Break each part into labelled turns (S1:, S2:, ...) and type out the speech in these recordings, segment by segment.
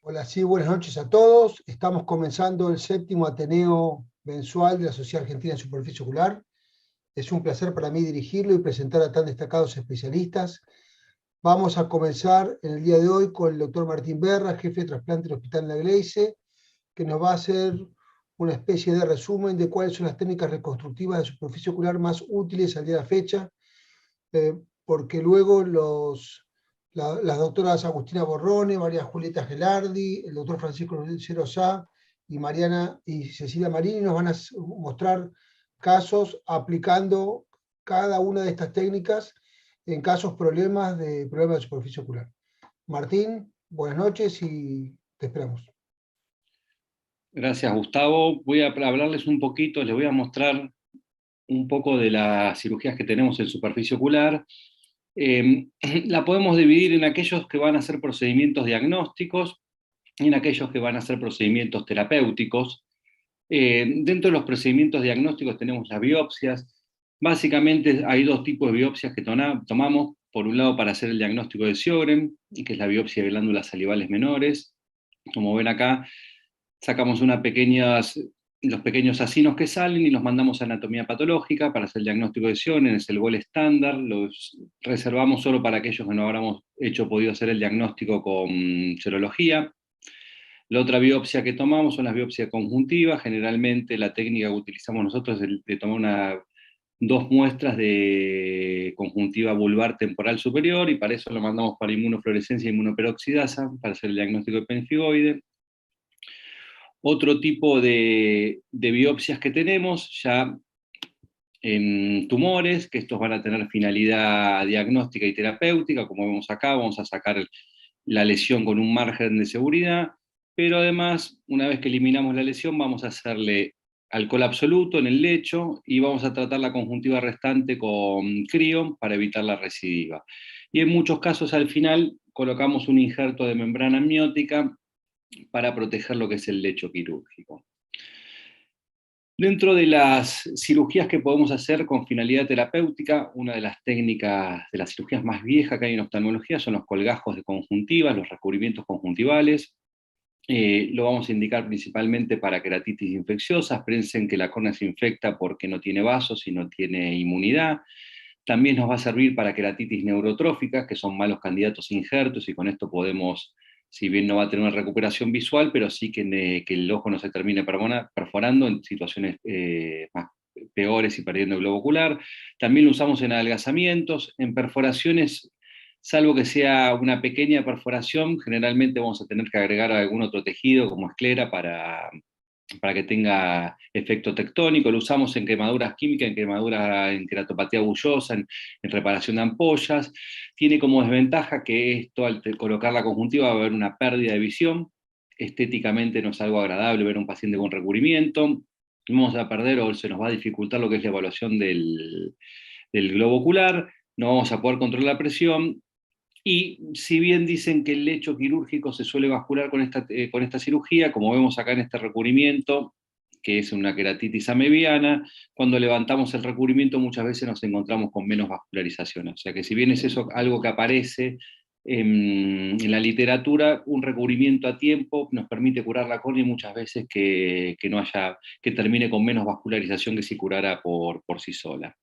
S1: Hola, sí, buenas noches a todos. Estamos comenzando el séptimo Ateneo mensual de la Sociedad Argentina de Superficie Ocular. Es un placer para mí dirigirlo y presentar a tan destacados especialistas. Vamos a comenzar en el día de hoy con el doctor Martín Berra, jefe de trasplante del Hospital La Gleize, que nos va a hacer una especie de resumen de cuáles son las técnicas reconstructivas de superficie ocular más útiles al día de la fecha, porque luego las doctoras Agustina Borrone, María Julieta Gelardi, el doctor Francisco Lucero Sá y Mariana y Cecilia Marini nos van a mostrar casos aplicando cada una de estas técnicas en problemas de superficie ocular. Martín, buenas noches y te esperamos.
S2: Gracias, Gustavo. Voy a hablarles un poquito, les voy a mostrar un poco de las cirugías que tenemos en superficie ocular. La podemos dividir en aquellos que van a ser procedimientos diagnósticos y en aquellos que van a ser procedimientos terapéuticos. Dentro de los procedimientos diagnósticos tenemos las biopsias. Básicamente hay dos tipos de biopsias que tomamos. Por un lado, para hacer el diagnóstico de Sjögren, que es la biopsia de glándulas salivales menores. Como ven acá, sacamos los pequeños acinos que salen y los mandamos a anatomía patológica para hacer el diagnóstico de Sjögren, es el gol estándar, los reservamos solo para aquellos que no habramos podido hacer el diagnóstico con serología. La otra biopsia que tomamos son las biopsias conjuntivas. Generalmente la técnica que utilizamos nosotros es de tomar dos muestras de conjuntiva vulvar temporal superior, y para eso lo mandamos para inmunofluorescencia e inmunoperoxidasa, para hacer el diagnóstico de pemfigoide. Otro tipo de biopsias que tenemos ya en tumores, que estos van a tener finalidad diagnóstica y terapéutica. Como vemos acá, vamos a sacar la lesión con un margen de seguridad, pero además, una vez que eliminamos la lesión, vamos a hacerle alcohol absoluto en el lecho y vamos a tratar la conjuntiva restante con crío para evitar la recidiva. Y en muchos casos, al final, colocamos un injerto de membrana amniótica para proteger lo que es el lecho quirúrgico. Dentro de las cirugías que podemos hacer con finalidad terapéutica, una de las técnicas de las cirugías más viejas que hay en oftalmología son los colgajos de conjuntivas, los recubrimientos conjuntivales. Lo vamos a indicar principalmente para queratitis infecciosas. Piensen que la córnea se infecta porque no tiene vasos y no tiene inmunidad. También nos va a servir para queratitis neurotróficas, que son malos candidatos a injertos, y con esto podemos, si bien no va a tener una recuperación visual, pero sí que el ojo no se termine perforando en situaciones más peores y perdiendo el globo ocular. También lo usamos en adelgazamientos, en perforaciones, salvo que sea una pequeña perforación, generalmente vamos a tener que agregar algún otro tejido como esclera para que tenga efecto tectónico. Lo usamos en quemaduras químicas, en quemaduras en queratopatía bullosa, en reparación de ampollas. Tiene como desventaja que esto, al colocar la conjuntiva, va a haber una pérdida de visión. Estéticamente no es algo agradable ver a un paciente con recubrimiento. Vamos a perder o se nos va a dificultar lo que es la evaluación del globo ocular. No vamos a poder controlar la presión. Y si bien dicen que el lecho quirúrgico se suele vascular con esta cirugía, como vemos acá en este recubrimiento, que es una queratitis amebiana, cuando levantamos el recubrimiento muchas veces nos encontramos con menos vascularización. O sea que si bien es eso algo que aparece en la literatura, un recubrimiento a tiempo nos permite curar la córnea, y muchas veces que termine con menos vascularización que si curara por sí sola.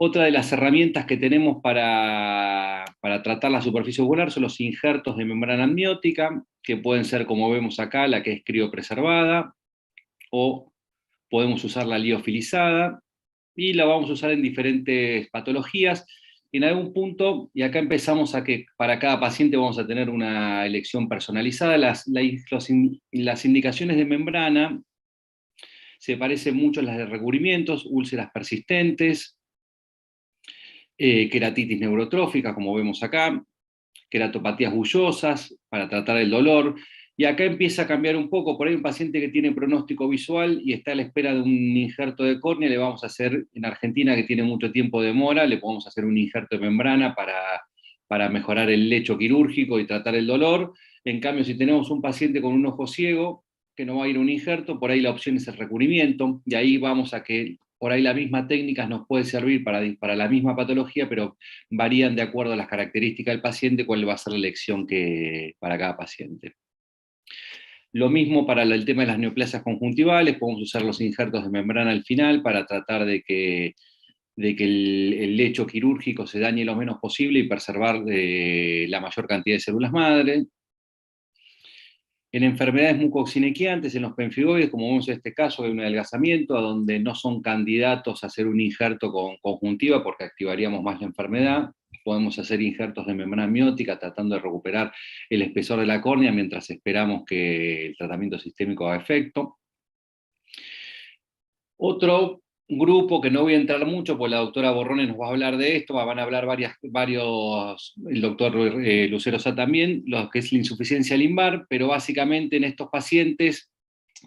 S2: Otra de las herramientas que tenemos para tratar la superficie ocular son los injertos de membrana amniótica, que pueden ser, como vemos acá, la que es criopreservada, o podemos usar la liofilizada, y la vamos a usar en diferentes patologías. En algún punto, y acá empezamos a que para cada paciente vamos a tener una elección personalizada, las indicaciones de membrana se parecen mucho a las de recubrimientos: úlceras persistentes, queratitis neurotrófica, como vemos acá, queratopatías bullosas, para tratar el dolor. Y acá empieza a cambiar un poco. Por ahí un paciente que tiene pronóstico visual y está a la espera de un injerto de córnea, le vamos a hacer, en Argentina, que tiene mucho tiempo de demora, le podemos hacer un injerto de membrana para mejorar el lecho quirúrgico y tratar el dolor. En cambio, si tenemos un paciente con un ojo ciego, que no va a ir a un injerto, por ahí la opción es el recubrimiento, y ahí vamos a que por ahí la misma técnica nos puede servir para la misma patología, pero varían de acuerdo a las características del paciente, cuál va a ser la elección para cada paciente. Lo mismo para el tema de las neoplasias conjuntivales, podemos usar los injertos de membrana al final para tratar de que el lecho quirúrgico se dañe lo menos posible y preservar la mayor cantidad de células madre. En enfermedades mucocinequiantes, en los pemfigoides, como vemos en este caso, hay un adelgazamiento, a donde no son candidatos a hacer un injerto con conjuntiva porque activaríamos más la enfermedad. Podemos hacer injertos de membrana amniótica tratando de recuperar el espesor de la córnea mientras esperamos que el tratamiento sistémico haga efecto. Otro grupo que no voy a entrar mucho, pues la doctora Borrone nos va a hablar de esto, van a hablar varios, el doctor Lucero Sá también, lo que es la insuficiencia lumbar, pero básicamente en estos pacientes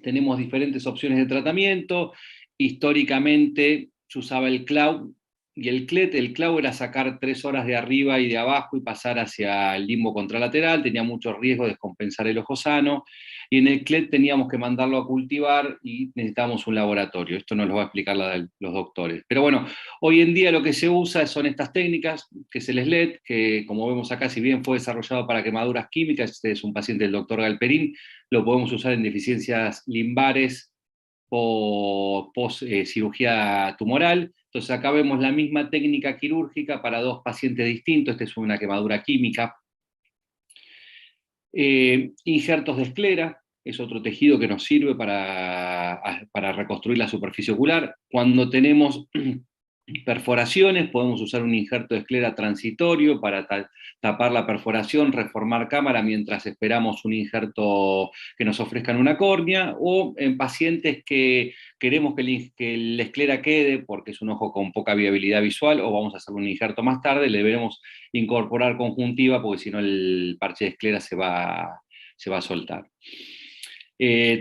S2: tenemos diferentes opciones de tratamiento. Históricamente se usaba el CLAU y el CLET. El CLAU era sacar 3 horas de arriba y de abajo y pasar hacia el limbo contralateral, tenía mucho riesgo de descompensar el ojo sano, y en el CLET teníamos que mandarlo a cultivar y necesitábamos un laboratorio. Esto nos lo va a explicar los doctores. Pero bueno, hoy en día lo que se usa son estas técnicas, que es el SLED, que como vemos acá, si bien fue desarrollado para quemaduras químicas, este es un paciente del doctor Galperín, lo podemos usar en deficiencias limbares o post cirugía tumoral. Entonces acá vemos la misma técnica quirúrgica para 2 pacientes distintos. Esta es una quemadura química. Injertos de esclera es otro tejido que nos sirve para reconstruir la superficie ocular. Cuando tenemos perforaciones, podemos usar un injerto de esclera transitorio para tapar la perforación, reformar cámara mientras esperamos un injerto que nos ofrezcan una córnea, o en pacientes que queremos que la esclera quede porque es un ojo con poca viabilidad visual, o vamos a hacer un injerto más tarde, le deberemos incorporar conjuntiva porque si no el parche de esclera se va a soltar.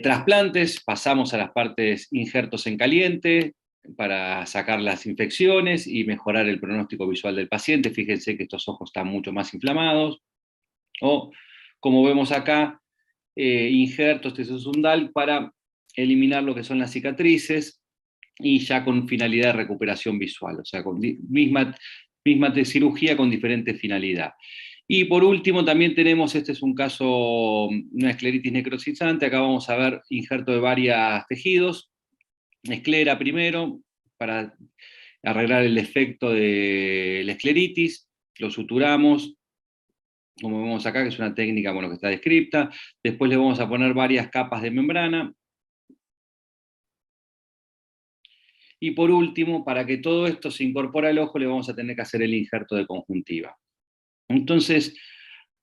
S2: Trasplantes, pasamos a las partes injertos en caliente, para sacar las infecciones y mejorar el pronóstico visual del paciente. Fíjense que estos ojos están mucho más inflamados. O, como vemos acá, injertos tesosundal para eliminar lo que son las cicatrices y ya con finalidad de recuperación visual, o sea, con misma cirugía con diferente finalidad. Y por último también tenemos, este es un caso, una escleritis necrotizante, acá vamos a ver injerto de varios tejidos. Esclera primero, para arreglar el defecto de la escleritis, lo suturamos, como vemos acá, que es una técnica que está descrita. Después le vamos a poner varias capas de membrana. Y por último, para que todo esto se incorpore al ojo, le vamos a tener que hacer el injerto de conjuntiva. Entonces,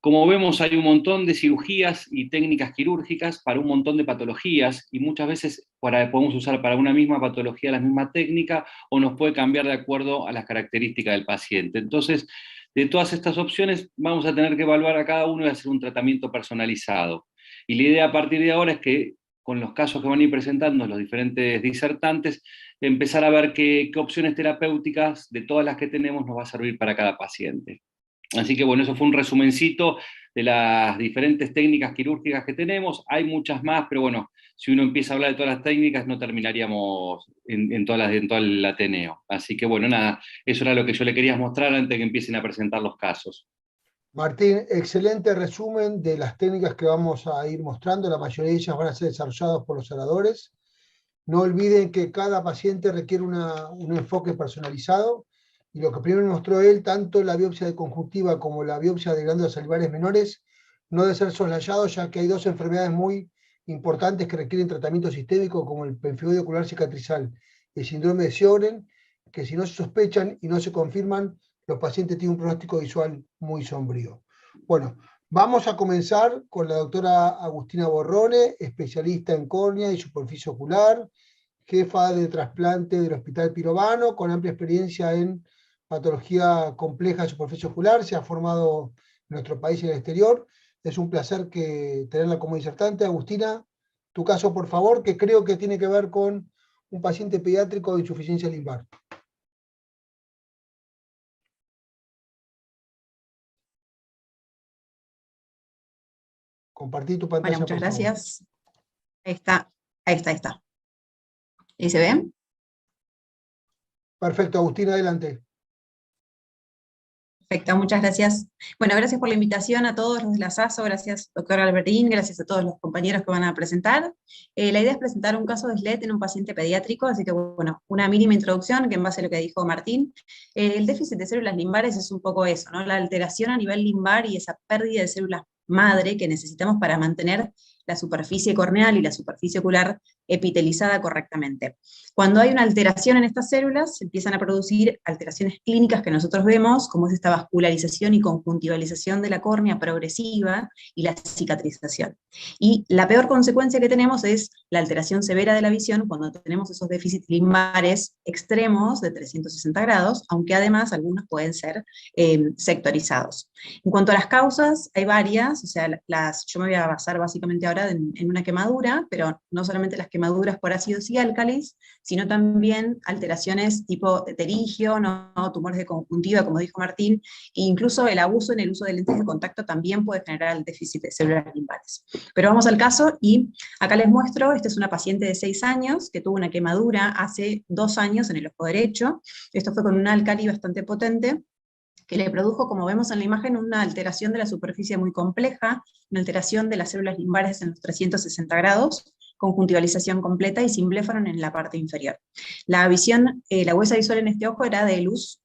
S2: como vemos, hay un montón de cirugías y técnicas quirúrgicas para un montón de patologías, y muchas veces podemos usar para una misma patología la misma técnica, o nos puede cambiar de acuerdo a las características del paciente. Entonces, de todas estas opciones, vamos a tener que evaluar a cada uno y hacer un tratamiento personalizado. Y la idea a partir de ahora es que, con los casos que van a ir presentando los diferentes disertantes, empezar a ver qué opciones terapéuticas de todas las que tenemos nos va a servir para cada paciente. Así que bueno, eso fue un resumencito de las diferentes técnicas quirúrgicas que tenemos. Hay muchas más, pero bueno, si uno empieza a hablar de todas las técnicas, no terminaríamos en todo el Ateneo. Así que bueno, nada, eso era lo que yo le quería mostrar antes de que empiecen a presentar los casos.
S1: Martín, excelente resumen de las técnicas que vamos a ir mostrando. La mayoría de ellas van a ser desarrolladas por los oradores. No olviden que cada paciente requiere un enfoque personalizado, y lo que primero mostró él, tanto la biopsia de conjuntiva como la biopsia de glándulas salivares menores, no debe ser soslayado, ya que hay 2 enfermedades muy importantes que requieren tratamiento sistémico, como el pemfigoide ocular cicatrizal y el síndrome de Sjögren, que si no se sospechan y no se confirman, los pacientes tienen un pronóstico visual muy sombrío. Bueno, vamos a comenzar con la doctora Agustina Borrone, especialista en córnea y superficie ocular, jefa de trasplante del Hospital Pirovano, con amplia experiencia en patología compleja de superficie ocular, se ha formado en nuestro país y en el exterior. Es un placer tenerla como disertante. Agustina, tu caso, por favor, que creo que tiene que ver con un paciente pediátrico de insuficiencia lumbar. Compartí tu pantalla,
S3: bueno, muchas
S1: por favor.
S3: gracias. Ahí está. ¿Y se ven?
S1: Perfecto, Agustín, adelante.
S3: Perfecto, muchas gracias. Bueno, gracias por la invitación a todos los de la SASO, gracias doctor Albertín, gracias a todos los compañeros que van a presentar. La idea es presentar un caso de SLED en un paciente pediátrico, así que bueno, una mínima introducción que en base a lo que dijo Martín. El déficit de células limbares es un poco eso, ¿no? La alteración a nivel limbar y esa pérdida de células madre que necesitamos para mantener la superficie corneal y la superficie ocular epitelizada correctamente. Cuando hay una alteración en estas células, se empiezan a producir alteraciones clínicas que nosotros vemos, como es esta vascularización y conjuntivalización de la córnea progresiva y la cicatrización. Y la peor consecuencia que tenemos es la alteración severa de la visión cuando tenemos esos déficits limbares extremos de 360 grados, aunque además algunos pueden ser sectorizados. En cuanto a las causas, hay varias, o sea, yo me voy a basar básicamente ahora en una quemadura, pero no solamente las quemaduras por ácidos y álcalis, sino también alteraciones tipo pterigio, ¿no? Tumores de conjuntiva, como dijo Martín, e incluso el abuso en el uso de lentes de contacto también puede generar el déficit de células limbares. Pero vamos al caso, y acá les muestro, esta es una paciente de 6 años, que tuvo una quemadura hace 2 años en el ojo derecho. Esto fue con un álcali bastante potente, que le produjo, como vemos en la imagen, una alteración de la superficie muy compleja, una alteración de las células limbares en los 360 grados, conjuntivalización completa y simbléfaron en la parte inferior. La visión, la huesa visual en este ojo era de luz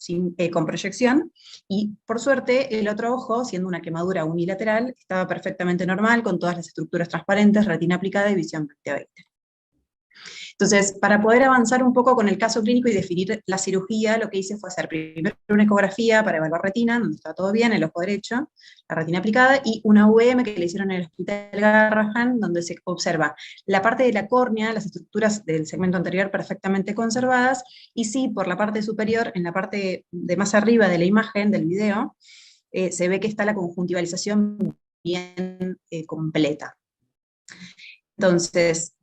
S3: con proyección, y por suerte el otro ojo, siendo una quemadura unilateral, estaba perfectamente normal, con todas las estructuras transparentes, retina aplicada y visión 20/20. Entonces, para poder avanzar un poco con el caso clínico y definir la cirugía, lo que hice fue hacer primero una ecografía para evaluar retina, donde estaba todo bien, el ojo derecho, la retina aplicada, y una UVM que le hicieron en el Hospital Garrahan, donde se observa la parte de la córnea, las estructuras del segmento anterior perfectamente conservadas, y sí, por la parte superior, en la parte de más arriba de la imagen, del video, se ve que está la conjuntivalización bien completa. Entonces,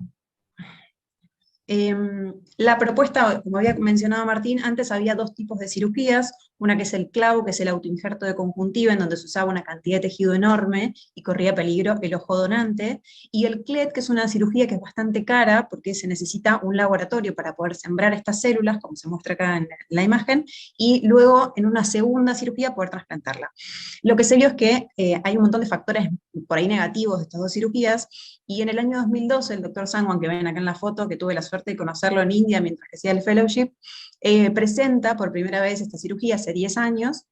S3: la propuesta, como había mencionado Martín, antes había 2 tipos de cirugías, una que es el clavo, que es el autoinjerto de conjuntiva, en donde se usaba una cantidad de tejido enorme y corría peligro el ojo donante, y el CLED, que es una cirugía que es bastante cara, porque se necesita un laboratorio para poder sembrar estas células, como se muestra acá en la imagen, y luego en una segunda cirugía poder trasplantarla. Lo que se vio es que hay un montón de factores por ahí negativos de estas 2 cirugías, y en el año 2012 el doctor Sangwan, que ven acá en la foto, que tuve la suerte de conocerlo en India mientras que hacía el fellowship, presenta por primera vez esta cirugía hace 10 años,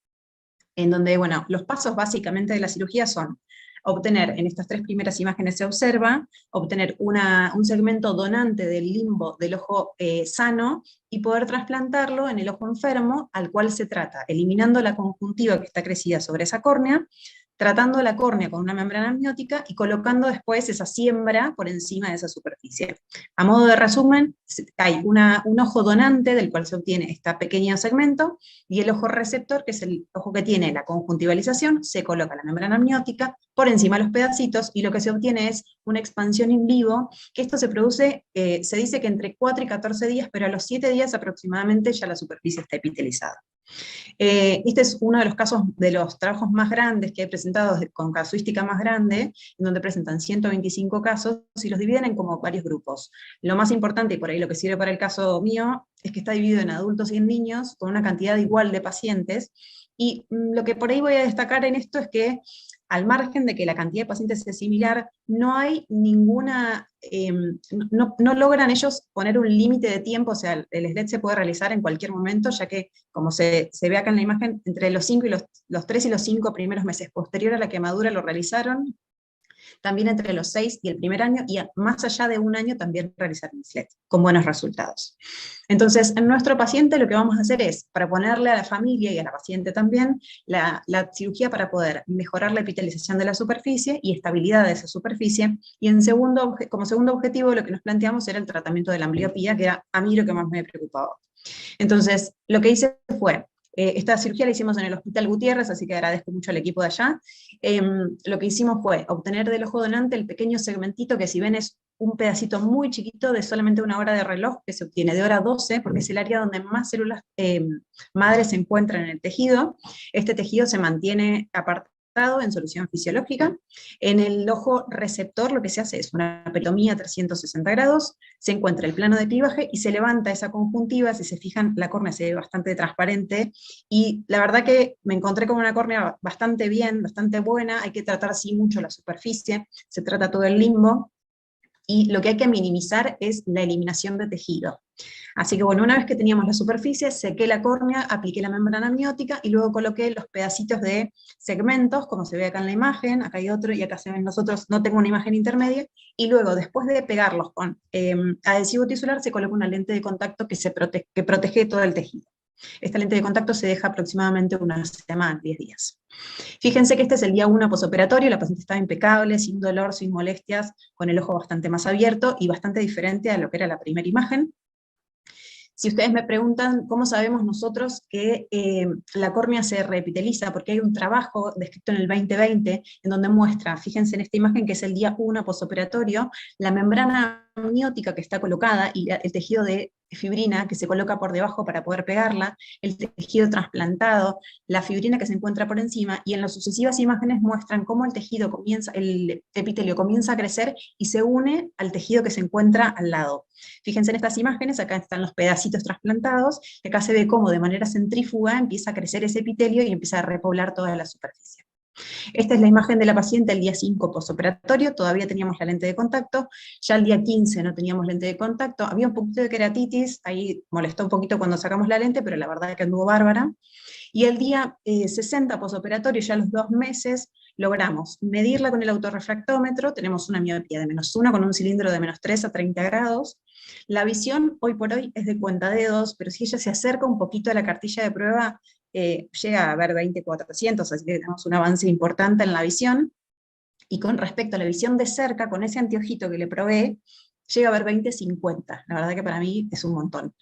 S3: en donde, bueno, los pasos básicamente de la cirugía son obtener, en estas 3 primeras imágenes se observa, obtener un segmento donante del limbo del ojo sano, y poder trasplantarlo en el ojo enfermo, al cual se trata, eliminando la conjuntiva que está crecida sobre esa córnea, tratando la córnea con una membrana amniótica y colocando después esa siembra por encima de esa superficie. A modo de resumen, hay un ojo donante del cual se obtiene este pequeño segmento, y el ojo receptor, que es el ojo que tiene la conjuntivalización, se coloca la membrana amniótica por encima de los pedacitos, y lo que se obtiene es una expansión in vivo, que esto se produce, se dice que entre 4 y 14 días, pero a los 7 días aproximadamente ya la superficie está epitelizada. Este es uno de los casos, de los trabajos más grandes que he presentado, con casuística más grande, en donde presentan 125 casos, y los dividen en como varios grupos. Lo más importante, y por ahí lo que sirve para el caso mío, es que está dividido en adultos y en niños, con una cantidad igual de pacientes, y lo que por ahí voy a destacar en esto es que, al margen de que la cantidad de pacientes es similar, no hay ninguna, no logran ellos poner un límite de tiempo, o sea, el SLED se puede realizar en cualquier momento, ya que, como se ve acá en la imagen, entre los 3 y los 5 primeros meses posterior a la quemadura lo realizaron, también entre los 6 y el primer año, y más allá de 1 año también realizaron SLED, con buenos resultados. Entonces, en nuestro paciente lo que vamos a hacer es proponerle a la familia y a la paciente también la cirugía para poder mejorar la epitelización de la superficie y estabilidad de esa superficie, y como segundo objetivo lo que nos planteamos era el tratamiento de la ambliopía, que era a mí lo que más me preocupaba. Entonces, lo que hice fue, esta cirugía la hicimos en el Hospital Gutiérrez, así que agradezco mucho al equipo de allá. Lo que hicimos fue obtener del ojo donante el pequeño segmentito, que si ven es un pedacito muy chiquito de solamente 1 hora de reloj, que se obtiene de hora 12, porque es el área donde más células madres se encuentran en el tejido. Este tejido se mantiene apartado injertado en solución fisiológica. En el ojo receptor lo que se hace es una perotomía a 360 grados, se encuentra el plano de clivaje y se levanta esa conjuntiva. Si se fijan, la córnea se ve bastante transparente, y la verdad que me encontré con una córnea bastante bien, bastante buena. Hay que tratar sí mucho la superficie, se trata todo el limbo, y lo que hay que minimizar es la eliminación de tejido. Así que bueno, una vez que teníamos la superficie, sequé la córnea, apliqué la membrana amniótica y luego coloqué los pedacitos de segmentos, como se ve acá en la imagen. Acá hay otro y acá se ven los otros, no tengo una imagen intermedia, y luego después de pegarlos con adhesivo tisular, se coloca una lente de contacto que protege todo el tejido. Esta lente de contacto se deja aproximadamente una semana, 10 días. Fíjense que este es el día 1 posoperatorio, la paciente estaba impecable, sin dolor, sin molestias, con el ojo bastante más abierto y bastante diferente a lo que era la primera imagen. Si ustedes me preguntan cómo sabemos nosotros que la córnea se reepiteliza, porque hay un trabajo descrito en el 2020 en donde muestra, fíjense en esta imagen que es el día 1 posoperatorio, la membrana amniótica que está colocada y el tejido de fibrina que se coloca por debajo para poder pegarla, el tejido trasplantado, la fibrina que se encuentra por encima, y en las sucesivas imágenes muestran cómo el tejido comienza, el epitelio comienza a crecer y se une al tejido que se encuentra al lado. Fíjense en estas imágenes, acá están los pedacitos trasplantados, y acá se ve cómo de manera centrífuga empieza a crecer ese epitelio y empieza a repoblar toda la superficie. Esta es la imagen de la paciente el día 5 posoperatorio, todavía teníamos la lente de contacto, ya el día 15 no teníamos lente de contacto, había un poquito de queratitis, ahí molestó un poquito cuando sacamos la lente, pero la verdad es que anduvo bárbara. Y el día 60 posoperatorio, ya a los 2 meses, logramos medirla con el autorrefractómetro, tenemos una miopía de -1 con un cilindro de -3 a 30 grados. La visión hoy por hoy es de cuentadedos, pero si ella se acerca un poquito a la cartilla de prueba, llega a ver 20/400, así que tenemos un avance importante en la visión. Y con respecto a la visión de cerca, con ese anteojito que le probé, llega a ver 20/50. La verdad que para mí es un montón.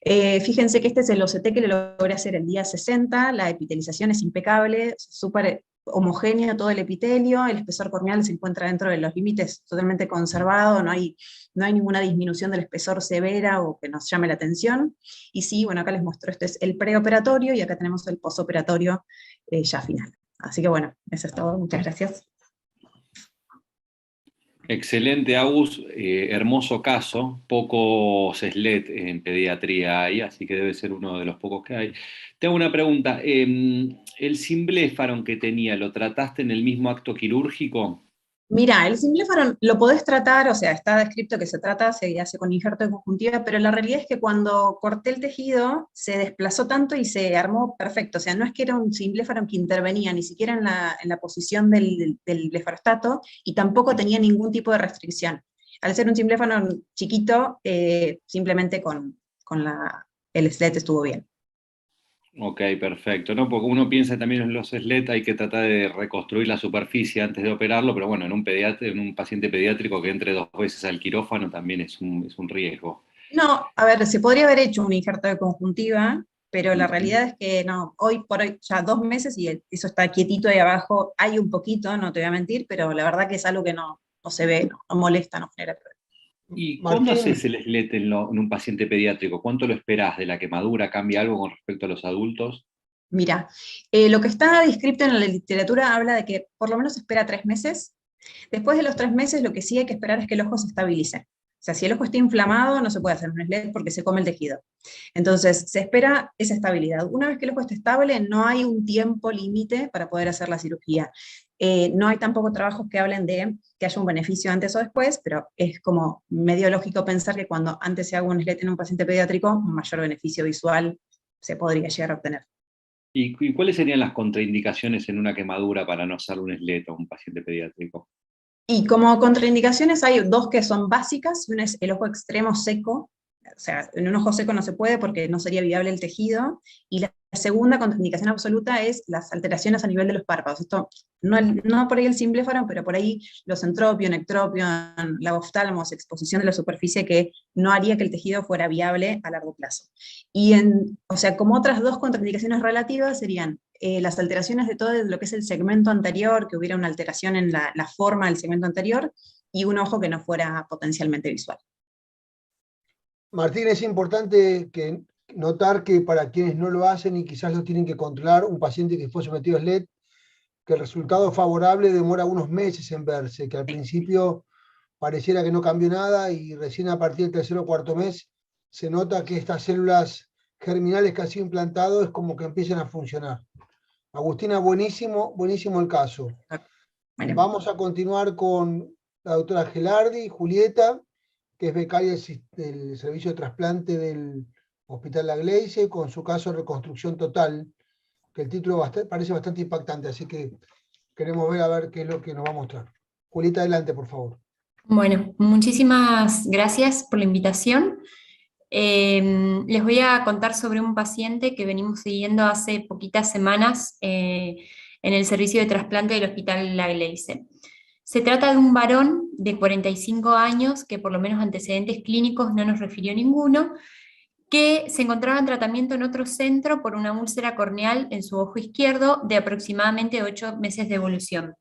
S3: Fíjense que este es el OCT que le logré hacer el día 60, la epitelización es impecable, súper homogéneo todo el epitelio, el espesor corneal se encuentra dentro de los límites, totalmente conservado, no hay ninguna disminución del espesor severa o que nos llame la atención. Y sí, bueno, acá les muestro, este es el preoperatorio y acá tenemos el posoperatorio ya final. Así que bueno, eso es todo, muchas gracias.
S2: Excelente, Agus, hermoso caso, pocos SLET en pediatría hay, así que debe ser uno de los pocos que hay. Tengo una pregunta, ¿el Symblepharon que tenía, lo trataste en el mismo acto quirúrgico?
S3: Mira, el Symblepharon lo podés tratar, o sea, está descrito que se trata, se hace con injerto de conjuntiva, pero la realidad es que cuando corté el tejido se desplazó tanto y se armó perfecto, o sea, no es que era un Symblepharon que intervenía ni siquiera en la posición del blefarostato, y tampoco tenía ningún tipo de restricción. Al ser un Symblepharon chiquito, simplemente con el SLET estuvo bien.
S2: Ok, perfecto, ¿no? Porque uno piensa también en los SLET, hay que tratar de reconstruir la superficie antes de operarlo, pero bueno, en un paciente pediátrico que entre 2 veces al quirófano también es un riesgo.
S3: No, a ver, se podría haber hecho un injerto de conjuntiva, pero la realidad es que no, hoy por hoy ya 2 meses y eso está quietito ahí abajo, hay un poquito, no te voy a mentir, pero la verdad que es algo que no se ve, no molesta, no genera problema.
S2: ¿Y cuándo
S1: Martín,
S2: haces el SLET en un paciente pediátrico? ¿Cuánto lo esperás de la quemadura? ¿Cambia algo con respecto a los adultos?
S3: Mira, lo que está descrito en la literatura habla de que por lo menos espera 3 meses. Después de los 3 meses lo que sí hay que esperar es que el ojo se estabilice. O sea, si el ojo está inflamado no se puede hacer un SLET porque se come el tejido. Entonces, se espera esa estabilidad. Una vez que el ojo esté estable, no hay un tiempo límite para poder hacer la cirugía. No hay tampoco trabajos que hablen de que haya un beneficio antes o después, pero es como medio lógico pensar que cuando antes se haga un SLET en un paciente pediátrico, un mayor beneficio visual se podría llegar a obtener.
S2: ¿Y cuáles serían las contraindicaciones en una quemadura para no hacer un SLET a un paciente pediátrico?
S3: Y como contraindicaciones hay 2 que son básicas, una es el ojo extremo seco, o sea, en un ojo seco no se puede porque no sería viable el tejido, y la segunda contraindicación absoluta es las alteraciones a nivel de los párpados. Esto no por ahí el Symblepharon, pero por ahí los entropion, ectropion, la oftalmos, exposición de la superficie que no haría que el tejido fuera viable a largo plazo. Y o sea, como otras 2 contraindicaciones relativas serían las alteraciones de todo lo que es el segmento anterior, que hubiera una alteración en la forma del segmento anterior, y un ojo que no fuera potencialmente visual.
S1: Martín, es importante notar que para quienes no lo hacen y quizás lo tienen que controlar, un paciente que fue sometido a SLED que el resultado favorable demora unos meses en verse, que al principio pareciera que no cambió nada y recién a partir del tercer o cuarto mes se nota que estas células germinales que ha sido implantado es como que empiezan a funcionar. Agustina, buenísimo, buenísimo el caso.
S3: Bueno.
S1: Vamos a continuar con la doctora Gelardi, Julieta, que es becaria del Servicio de Trasplante del Hospital La Gleize, con su caso de reconstrucción total, que el título parece bastante impactante, así que queremos ver a ver qué es lo que nos va a mostrar. Julieta, adelante, por favor.
S4: Bueno, muchísimas gracias por la invitación. Les voy a contar sobre un paciente que venimos siguiendo hace poquitas semanas en el servicio de trasplante del Hospital La Gleize. Se trata de un varón de 45 años que por lo menos antecedentes clínicos no nos refirió ninguno, que se encontraba en tratamiento en otro centro por una úlcera corneal en su ojo izquierdo de aproximadamente 8 meses de evolución.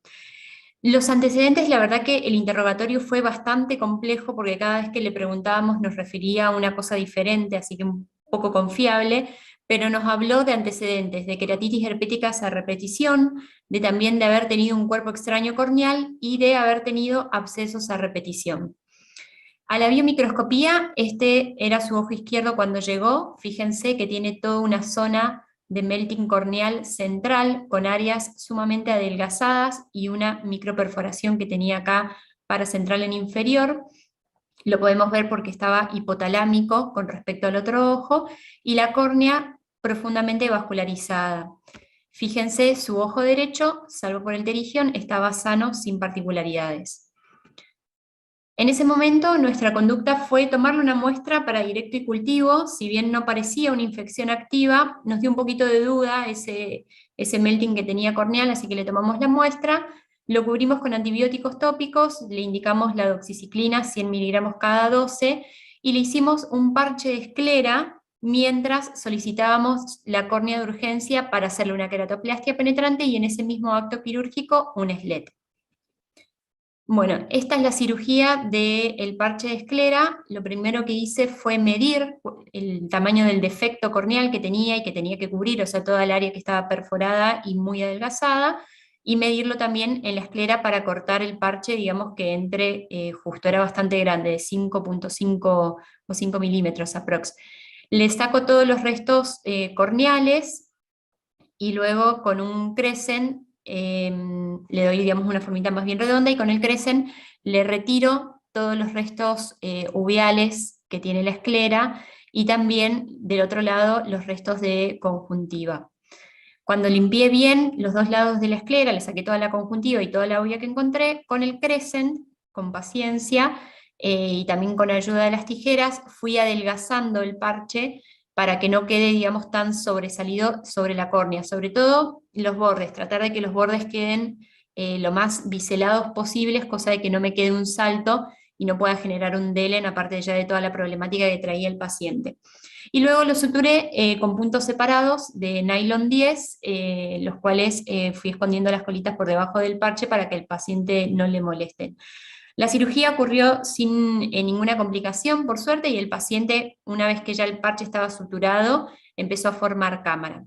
S4: Los antecedentes, la verdad que el interrogatorio fue bastante complejo porque cada vez que le preguntábamos nos refería a una cosa diferente, así que un poco confiable, pero nos habló de antecedentes, de queratitis herpéticas a repetición, también de haber tenido un cuerpo extraño corneal y de haber tenido abscesos a repetición. A la biomicroscopía, este era su ojo izquierdo cuando llegó. Fíjense que tiene toda una zona de melting corneal central con áreas sumamente adelgazadas y una microperforación que tenía acá para central en inferior. Lo podemos ver porque estaba hipotalámico con respecto al otro ojo, y la córnea profundamente vascularizada. Fíjense, su ojo derecho, salvo por el terigión, estaba sano sin particularidades. En ese momento nuestra conducta fue tomarle una muestra para directo y cultivo. Si bien no parecía una infección activa, nos dio un poquito de duda ese melting que tenía corneal, así que le tomamos la muestra, lo cubrimos con antibióticos tópicos, le indicamos la doxiciclina 100 miligramos cada 12 y le hicimos un parche de esclera mientras solicitábamos la córnea de urgencia para hacerle una queratoplastia penetrante y en ese mismo acto quirúrgico un SLET. Bueno, esta es la cirugía del parche de esclera. Lo primero que hice fue medir el tamaño del defecto corneal que tenía y que tenía que cubrir, o sea, toda el área que estaba perforada y muy adelgazada, y medirlo también en la esclera para cortar el parche, digamos que entre, justo era bastante grande, de 5.5 o 5 milímetros aprox. Le saco todos los restos corneales y luego con un Crescent le doy, digamos, una formita más bien redonda, y con el Crescent le retiro todos los restos uveales que tiene la esclera, y también del otro lado los restos de conjuntiva. Cuando limpié bien los dos lados de la esclera, le saqué toda la conjuntiva y toda la uvea que encontré, con el Crescent, con paciencia, y también con ayuda de las tijeras, fui adelgazando el parche para que no quede, digamos, tan sobresalido sobre la córnea, sobre todo los bordes, tratar de que los bordes queden lo más biselados posibles, cosa de que no me quede un salto y no pueda generar un delen, aparte ya de toda la problemática que traía el paciente. Y luego lo suturé con puntos separados de nylon 10, los cuales fui escondiendo las colitas por debajo del parche para que el paciente no le molesten. La cirugía ocurrió sin ninguna complicación, por suerte, y el paciente, una vez que ya el parche estaba suturado, empezó a formar cámara.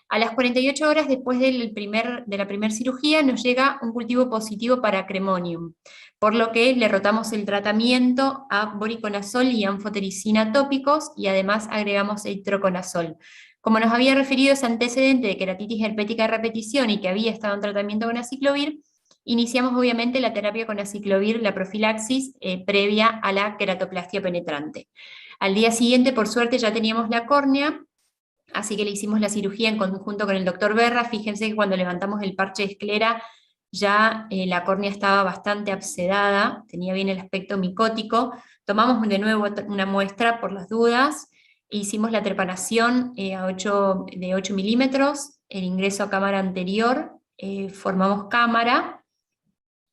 S4: A las 48 horas después de la primera cirugía nos llega un cultivo positivo para Cremonium, por lo que le rotamos el tratamiento a voriconazol y anfotericina tópicos, y además agregamos eitroconazol. Como nos había referido ese antecedente de queratitis herpética de repetición y que había estado en tratamiento con aciclovir, iniciamos obviamente la terapia con aciclovir, la profilaxis previa a la queratoplastia penetrante. Al día siguiente, por suerte, ya teníamos la córnea, así que le hicimos la cirugía en conjunto con el doctor Berra. Fíjense que cuando levantamos el parche de esclera, ya la córnea estaba bastante abscedada, tenía bien el aspecto micótico. Tomamos de nuevo una muestra por las dudas, e hicimos la trepanación de 8 milímetros, el ingreso a cámara anterior, formamos cámara,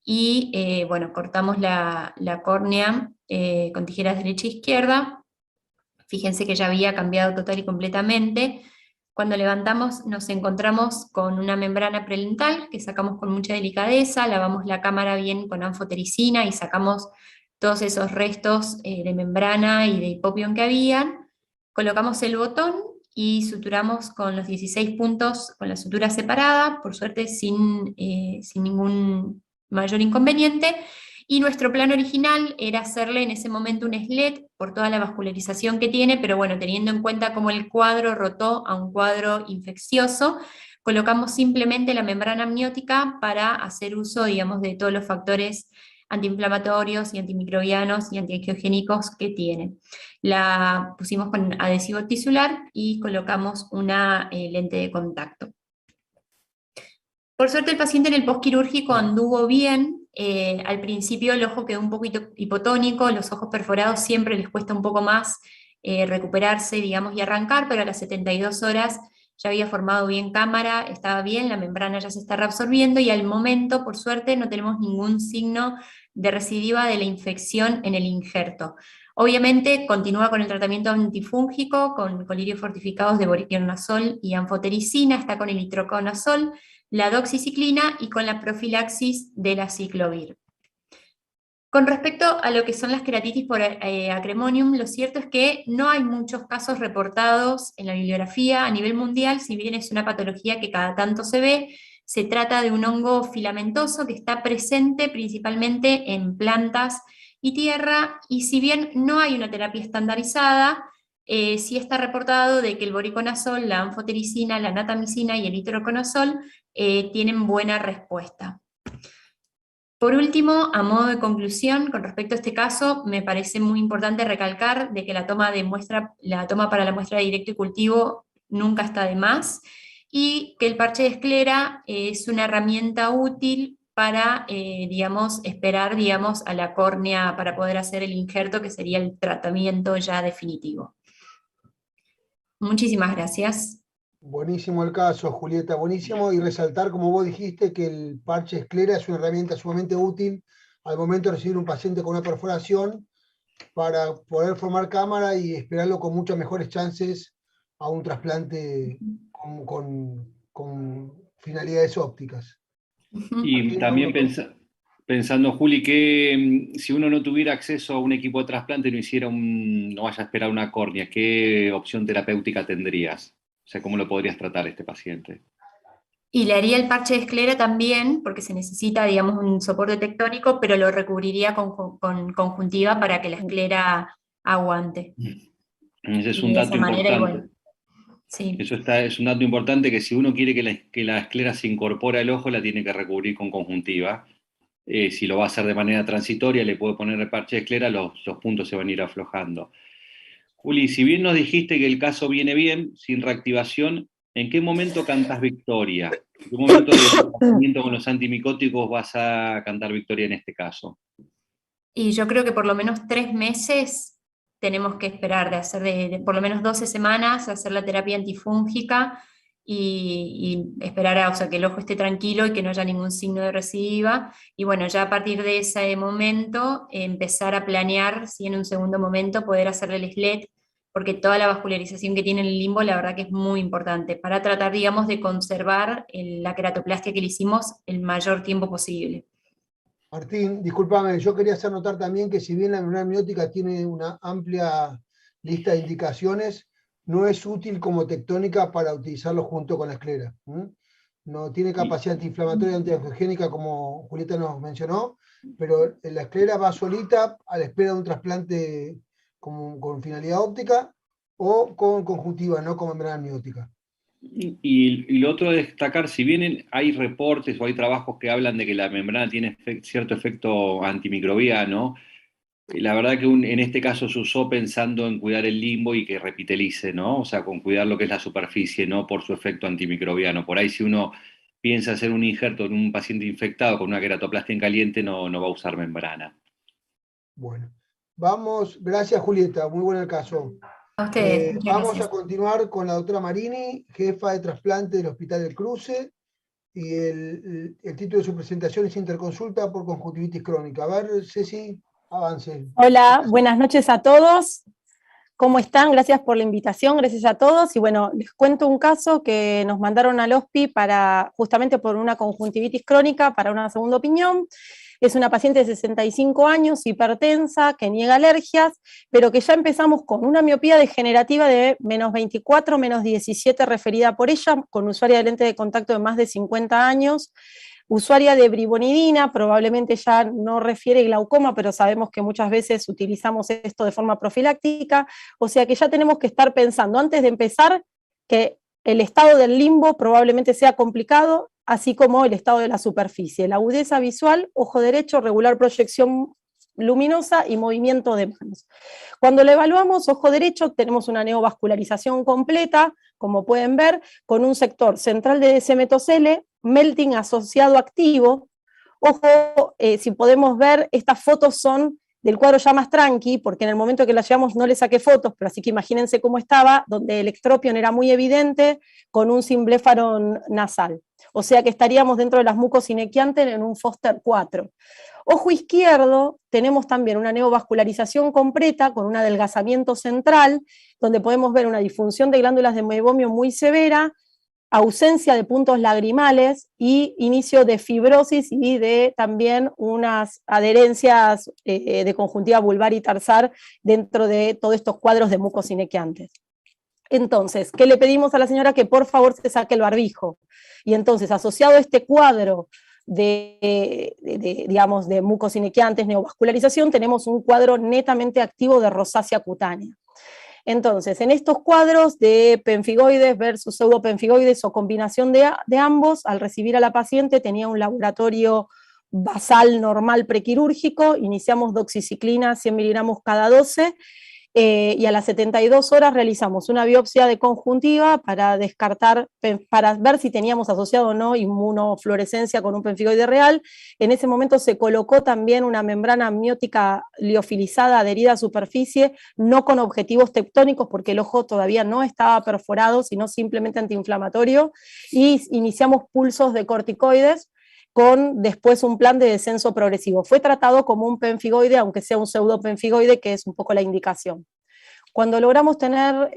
S4: y bueno, cortamos la córnea con tijeras derecha e izquierda. Fíjense que ya había cambiado total y completamente. Cuando levantamos nos encontramos con una membrana prelental que sacamos con mucha delicadeza, lavamos la cámara bien con anfotericina y sacamos todos esos restos de membrana y de hipopión que habían. Colocamos el botón y suturamos con los 16 puntos con la sutura separada, por suerte sin ningún mayor inconveniente. Y nuestro plan original era hacerle en ese momento un SLET por toda la vascularización que tiene, pero bueno, teniendo en cuenta cómo el cuadro rotó a un cuadro infeccioso, colocamos simplemente la membrana amniótica para hacer uso, digamos, de todos los factores antiinflamatorios y antimicrobianos y antiangiogénicos que tiene. La pusimos con adhesivo tisular y colocamos una lente de contacto. Por suerte el paciente en el postquirúrgico anduvo bien. Al principio el ojo quedó un poquito hipotónico, los ojos perforados siempre les cuesta un poco más recuperarse, digamos, y arrancar, pero a las 72 horas ya había formado bien cámara, estaba bien, la membrana ya se está reabsorbiendo, y al momento, por suerte, no tenemos ningún signo de recidiva de la infección en el injerto. Obviamente continúa con el tratamiento antifúngico, con colirios fortificados de boriquionazol y anfotericina, está con el itraconazol, la doxiciclina y con la profilaxis de la ciclovir. Con respecto a lo que son las queratitis por acremonium, lo cierto es que no hay muchos casos reportados en la bibliografía a nivel mundial, si bien es una patología que cada tanto se ve. Se trata de un hongo filamentoso que está presente principalmente en plantas y tierra, y si bien no hay una terapia estandarizada, sí está reportado de que el voriconazol, la anfotericina, la natamicina y el itraconazol tienen buena respuesta. Por último, a modo de conclusión, con respecto a este caso, me parece muy importante recalcar de que la toma para la muestra de directo y cultivo nunca está de más, y que el parche de esclera es una herramienta útil para, digamos, esperar, digamos, a la córnea para poder hacer el injerto, que sería el tratamiento ya definitivo. Muchísimas gracias.
S1: Buenísimo el caso, Julieta, buenísimo, y resaltar, como vos dijiste, que el parche esclera es una herramienta sumamente útil al momento de recibir un paciente con una perforación para poder formar cámara y esperarlo con muchas mejores chances a un trasplante con finalidades ópticas.
S2: Y también pensando, Juli, que si uno no tuviera acceso a un equipo de trasplante, no vaya a esperar una córnea, ¿qué opción terapéutica tendrías? O sea, ¿cómo lo podrías tratar a este paciente?
S4: Y le haría el parche de esclera también, porque se necesita, digamos, un soporte tectónico, pero lo recubriría con conjuntiva para que la esclera aguante.
S2: Ese es
S4: Y
S2: un
S4: de
S2: dato
S4: esa manera,
S2: importante.
S4: igual. Sí.
S2: Es un dato importante, que si uno quiere que la esclera se incorpore al ojo, la tiene que recubrir con conjuntiva. Si lo va a hacer de manera transitoria, le puede poner el parche de esclera, los puntos se van a ir aflojando. Juli, si bien nos dijiste que el caso viene bien, sin reactivación, ¿en qué momento cantás victoria? ¿En qué momento del tratamiento con los antimicóticos vas a cantar victoria en este caso?
S4: Y yo creo que por lo menos 3 meses tenemos que esperar, de hacer de por lo menos 12 semanas, hacer la terapia antifúngica y esperar o sea, que el ojo esté tranquilo y que no haya ningún signo de recidiva. Y bueno, ya a partir de ese momento empezar a planear, si en un segundo momento poder hacerle el SLET, porque toda la vascularización que tiene el limbo, la verdad que es muy importante, para tratar, digamos, de conservar la queratoplastia que le hicimos el mayor tiempo posible.
S1: Martín, discúlpame, yo quería hacer notar también que si bien la membrana amniótica tiene una amplia lista de indicaciones, no es útil como tectónica para utilizarlo junto con la esclera. No tiene capacidad antiinflamatoria y antiangiogénica como Julieta nos mencionó, pero la esclera va solita a la espera de un trasplante con finalidad óptica o con conjuntiva, no con membrana amniótica.
S2: Y lo otro de destacar, si bien hay reportes o hay trabajos que hablan de que la membrana tiene cierto efecto antimicrobiano, la verdad que en este caso se usó pensando en cuidar el limbo y que repitelice, ¿no? O sea, con cuidar lo que es la superficie, no por su efecto antimicrobiano. Por ahí, si uno piensa hacer un injerto en un paciente infectado con una queratoplastia en caliente, no va a usar membrana.
S1: Bueno, vamos, gracias Julieta, muy bueno el caso.
S4: A ustedes, muchas
S1: Vamos
S4: gracias.
S1: a continuar con la doctora Marini, jefa de trasplante del Hospital del Cruce, y el título de su presentación es Interconsulta por conjuntivitis crónica. A ver, Ceci, avance.
S5: Hola, buenas noches a todos. ¿Cómo están? Gracias por la invitación, gracias a todos. Y bueno, les cuento un caso que nos mandaron al HOSPI justamente por una conjuntivitis crónica, para una segunda opinión. Es una paciente de 65 años, hipertensa, que niega alergias, pero que ya empezamos con una miopía degenerativa de -24, -17 referida por ella, con usuaria de lente de contacto de más de 50 años, usuaria de brivonidina, probablemente ya no refiere glaucoma, pero sabemos que muchas veces utilizamos esto de forma profiláctica, o sea que ya tenemos que estar pensando, antes de empezar, que el estado del limbo probablemente sea complicado, así como el estado de la superficie. La agudeza visual, ojo derecho, regular proyección luminosa y movimiento de manos. Cuando le evaluamos ojo derecho, tenemos una neovascularización completa, como pueden ver, con un sector central de DC-metocele, melting asociado activo. Ojo, si podemos ver, estas fotos son del cuadro ya más tranqui, porque en el momento que la llevamos no le saqué fotos, pero así que imagínense cómo estaba, donde el ectropion era muy evidente, con un cimbléfaro nasal. O sea que estaríamos dentro de las mucosinequiantes en un Foster 4. Ojo izquierdo, tenemos también una neovascularización completa con un adelgazamiento central, donde podemos ver una disfunción de glándulas de meiomio muy severa, ausencia de puntos lagrimales y inicio de fibrosis y de también unas adherencias de conjuntiva vulvar y tarsal dentro de todos estos cuadros de mucosinequiantes. Entonces, ¿qué le pedimos a la señora? Que por favor se saque el barbijo. Y entonces, asociado a este cuadro digamos, de mucosinequiantes, neovascularización, tenemos un cuadro netamente activo de rosácea cutánea. Entonces, en estos cuadros de pemfigoides versus pseudopemfigoides o combinación de ambos, al recibir a la paciente tenía un laboratorio basal normal prequirúrgico, iniciamos doxiciclina 100 miligramos cada 12, y a las 72 horas realizamos una biopsia de conjuntiva para descartar, para ver si teníamos asociado o no inmunofluorescencia con un pemfigoide real. En ese momento se colocó también una membrana amniótica liofilizada adherida a superficie, no con objetivos tectónicos porque el ojo todavía no estaba perforado, sino simplemente antiinflamatorio, y iniciamos pulsos de corticoides, con después un plan de descenso progresivo. Fue tratado como un pemfigoide, aunque sea un pseudopemfigoide, que es un poco la indicación. Cuando logramos tener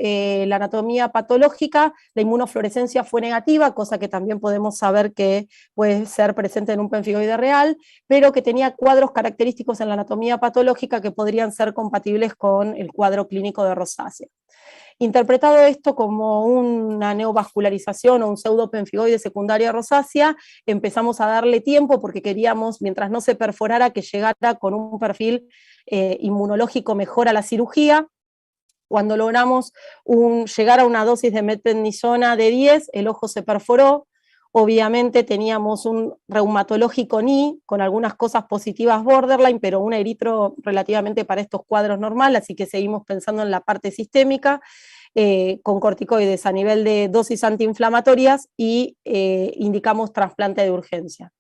S5: la anatomía patológica, la inmunofluorescencia fue negativa, cosa que también podemos saber que puede ser presente en un pemfigoide real, pero que tenía cuadros característicos en la anatomía patológica que podrían ser compatibles con el cuadro clínico de rosácea. Interpretado esto como una neovascularización o un pseudopemfigoide secundaria rosácea, empezamos a darle tiempo porque queríamos, mientras no se perforara, que llegara con un perfil inmunológico mejor a la cirugía. Cuando logramos llegar a una dosis de metprednisona de 10, el ojo se perforó. Obviamente teníamos un reumatológico NI, con algunas cosas positivas borderline, pero un eritro relativamente para estos cuadros normal, así que seguimos pensando en la parte sistémica, con corticoides a nivel de dosis antiinflamatorias y indicamos trasplante de urgencia.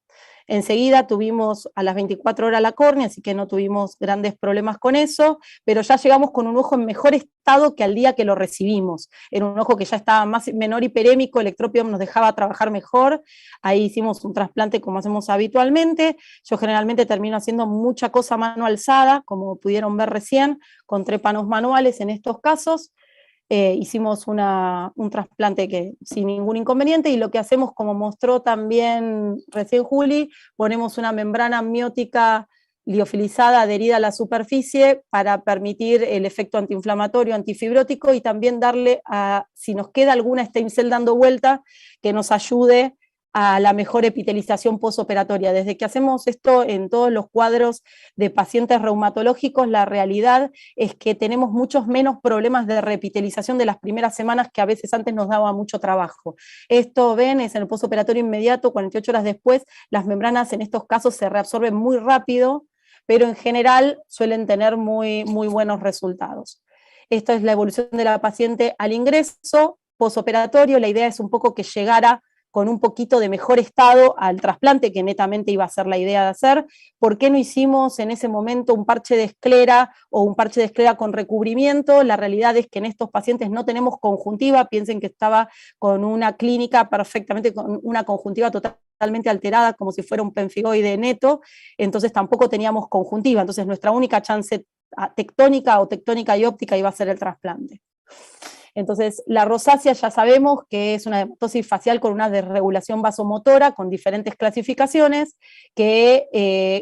S5: Enseguida tuvimos a las 24 horas la córnea, así que no tuvimos grandes problemas con eso, pero ya llegamos con un ojo en mejor estado que al día que lo recibimos. Era un ojo que ya estaba menor hiperémico, el ectropion nos dejaba trabajar mejor, ahí hicimos un trasplante como hacemos habitualmente. Yo generalmente termino haciendo mucha cosa a mano alzada, como pudieron ver recién, con trépanos manuales en estos casos. Hicimos un trasplante que sin ningún inconveniente, y lo que hacemos, como mostró también recién Juli, ponemos una membrana amniótica liofilizada adherida a la superficie para permitir el efecto antiinflamatorio, antifibrótico, y también darle, si nos queda alguna stem cell dando vuelta, que nos ayude a la mejor epitelización postoperatoria. Desde que hacemos esto en todos los cuadros de pacientes reumatológicos, la realidad es que tenemos muchos menos problemas de reepitelización de las primeras semanas, que a veces antes nos daba mucho trabajo. Esto, ven, es en el postoperatorio inmediato, 48 horas después, las membranas en estos casos se reabsorben muy rápido, pero en general suelen tener muy buenos resultados. Esta es la evolución de la paciente al ingreso postoperatorio. La idea es un poco que llegara con un poquito de mejor estado al trasplante, que netamente iba a ser la idea de hacer. ¿Por qué no hicimos en ese momento un parche de esclera o un parche de esclera con recubrimiento? La realidad es que en estos pacientes no tenemos conjuntiva, piensen que estaba con una clínica perfectamente, con una conjuntiva totalmente alterada, como si fuera un pemfigoide neto, entonces tampoco teníamos conjuntiva, entonces nuestra única chance tectónica o tectónica y óptica iba a ser el trasplante. Entonces, la rosácea ya sabemos que es una dermatosis facial con una desregulación vasomotora, con diferentes clasificaciones, que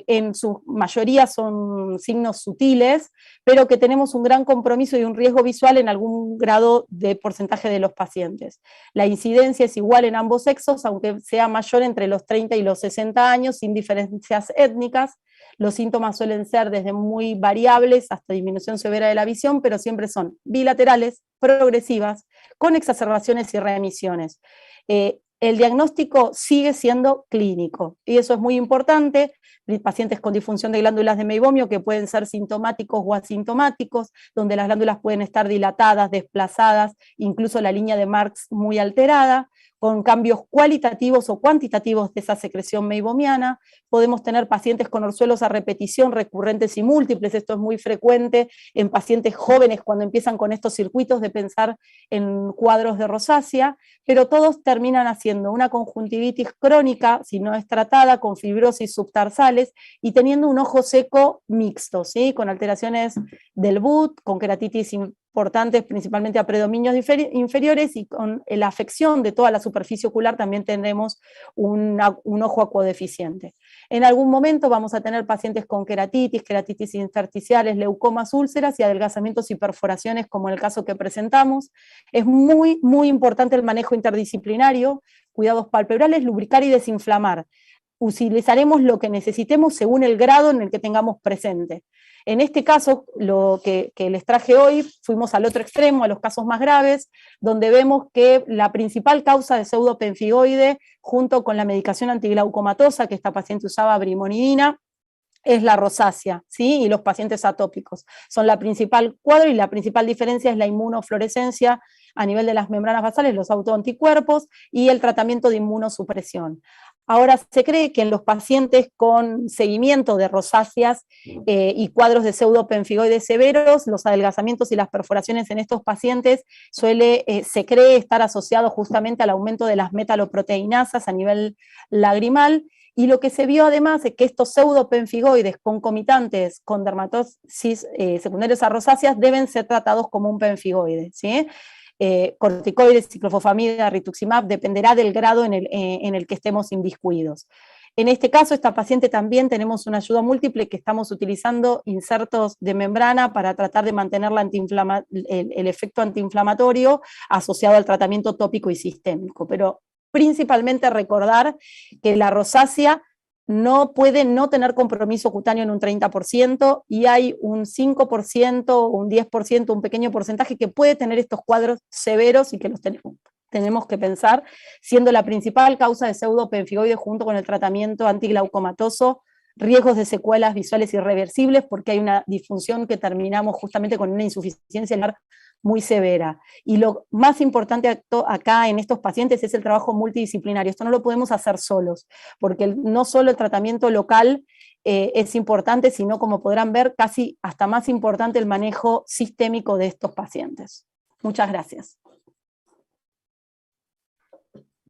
S5: en su mayoría son signos sutiles, pero que tenemos un gran compromiso y un riesgo visual en algún grado de porcentaje de los pacientes. La incidencia es igual en ambos sexos, aunque sea mayor entre los 30 y los 60 años, sin diferencias étnicas. Los síntomas suelen ser desde muy variables hasta disminución severa de la visión, pero siempre son bilaterales, progresivas, con exacerbaciones y remisiones. El diagnóstico sigue siendo clínico, y eso es muy importante. Pacientes con disfunción de glándulas de meibomio que pueden ser sintomáticos o asintomáticos, donde las glándulas pueden estar dilatadas, desplazadas, incluso la línea de Marx muy alterada, con cambios cualitativos o cuantitativos de esa secreción meibomiana. Podemos tener pacientes con orzuelos a repetición recurrentes y múltiples, esto es muy frecuente en pacientes jóvenes cuando empiezan con estos circuitos de pensar en cuadros de rosácea, pero todos terminan haciendo una conjuntivitis crónica, si no es tratada, con fibrosis subtarsales y teniendo un ojo seco mixto, ¿sí? Con alteraciones del BUT, con queratitis importantes principalmente a predominios inferiores, y con la afección de toda la superficie ocular también tendremos un ojo acuodeficiente. En algún momento vamos a tener pacientes con queratitis intersticiales, leucomas, úlceras y adelgazamientos y perforaciones, como en el caso que presentamos. Es muy, muy importante el manejo interdisciplinario, cuidados palpebrales, lubricar y desinflamar. Utilizaremos lo que necesitemos según el grado en el que tengamos presente. En este caso, lo que les traje hoy, fuimos al otro extremo, a los casos más graves, donde vemos que la principal causa de pseudopenfigoide, junto con la medicación antiglaucomatosa, que esta paciente usaba brimonidina, es la rosácea, ¿sí? Y los pacientes atópicos. Son la principal cuadro, y la principal diferencia es la inmunofluorescencia a nivel de las membranas basales, los autoanticuerpos, y el tratamiento de inmunosupresión. Ahora se cree que en los pacientes con seguimiento de rosáceas y cuadros de pseudopenfigoides severos, los adelgazamientos y las perforaciones en estos pacientes se cree estar asociado justamente al aumento de las metaloproteinasas a nivel lagrimal, y lo que se vio además es que estos pseudopenfigoides concomitantes con dermatosis secundarios a rosáceas deben ser tratados como un penfigoide, ¿sí? Corticoides, ciclofosfamida, rituximab, dependerá del grado en el que estemos inviscuidos. En este caso, esta paciente también tenemos una ayuda múltiple, que estamos utilizando insertos de membrana para tratar de mantener el efecto antiinflamatorio asociado al tratamiento tópico y sistémico, pero principalmente recordar que la rosácea no puede no tener compromiso cutáneo en un 30%, y hay un 5%, un 10%, un pequeño porcentaje que puede tener estos cuadros severos y que los tenemos que pensar, siendo la principal causa de pseudopenfigoide junto con el tratamiento antiglaucomatoso, riesgos de secuelas visuales irreversibles, porque hay una disfunción que terminamos justamente con una insuficiencia celular muy severa. Y lo más importante acá en estos pacientes es el trabajo multidisciplinario. Esto no lo podemos hacer solos, porque no solo el tratamiento local es importante, sino, como podrán ver, casi hasta más importante el manejo sistémico de estos pacientes. Muchas gracias.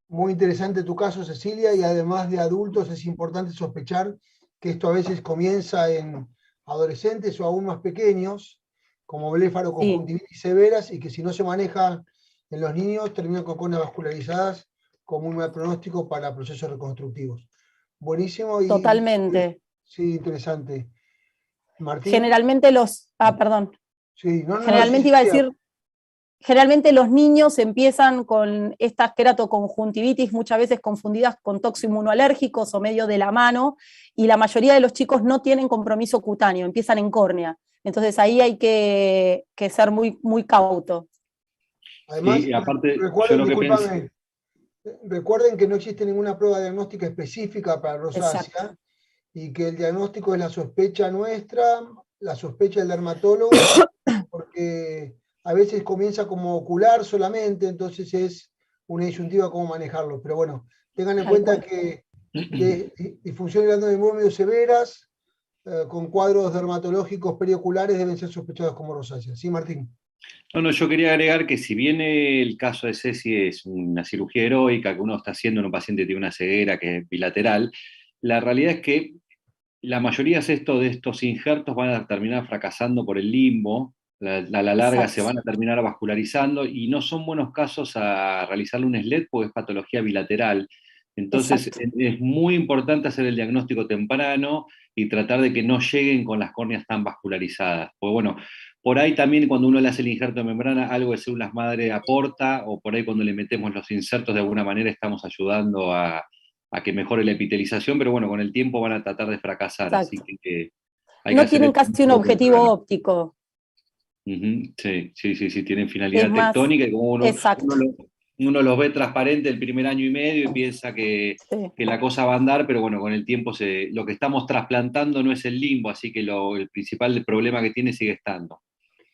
S1: Muy interesante tu caso, Cecilia, y además de adultos es importante sospechar que esto a veces comienza en adolescentes o aún más pequeños, como blefaroconjuntivitis severas, y que si no se maneja en los niños terminan con conas vascularizadas como un mal pronóstico para procesos reconstructivos. Buenísimo.
S5: Totalmente.
S1: Sí, interesante. Martín.
S5: Generalmente perdón.
S1: Sí,
S5: Generalmente iba a decir, generalmente los niños empiezan con estas queratoconjuntivitis muchas veces confundidas con toxoinmunoalérgicos o medio de la mano, y la mayoría de los chicos no tienen compromiso cutáneo, empiezan en córnea. Entonces ahí hay que ser muy, muy cauto.
S1: Además,
S2: sí, aparte,
S1: recuerden que no existe ninguna prueba diagnóstica específica para rosácea, y que el diagnóstico es la sospecha nuestra, la sospecha del dermatólogo, porque a veces comienza como ocular solamente, entonces es una disyuntiva cómo manejarlo. Pero bueno, tengan en cuenta que de disfunciones de glándulas de meibomio severas, con cuadros dermatológicos perioculares, deben ser sospechados como rosácea. ¿Sí, Martín?
S2: No, yo quería agregar que si bien el caso de Ceci es una cirugía heroica que uno está haciendo en un paciente que tiene una ceguera que es bilateral, la realidad es que la mayoría de estos injertos van a terminar fracasando por el limbo, A la larga se
S5: Exacto.
S2: van a terminar vascularizando y no son buenos casos a realizarle un SLED porque es patología bilateral. Entonces
S5: Exacto.
S2: es muy importante hacer el diagnóstico temprano y tratar de que no lleguen con las córneas tan vascularizadas. Pues bueno, por ahí también cuando uno le hace el injerto de membrana, algo de células madre aporta, o por ahí cuando le metemos los insertos de alguna manera estamos ayudando a que mejore la epitelización, pero bueno, con el tiempo van a tratar de fracasar, así
S5: Exacto.
S2: que hay que
S5: No
S2: hacer
S5: tienen
S2: el
S5: casi un
S2: diagnóstico
S5: objetivo
S2: temprano.
S5: óptico.
S2: Ujú, sí, sí, sí, sí, tienen
S5: Es
S2: finalidad
S5: más,
S2: tectónica y como
S5: exacto.
S2: uno los ve transparente el primer año y medio y piensa
S5: Sí.
S2: que la cosa va a andar, pero bueno, con el tiempo lo que estamos trasplantando no es el limbo, así que el principal problema que tiene sigue estando.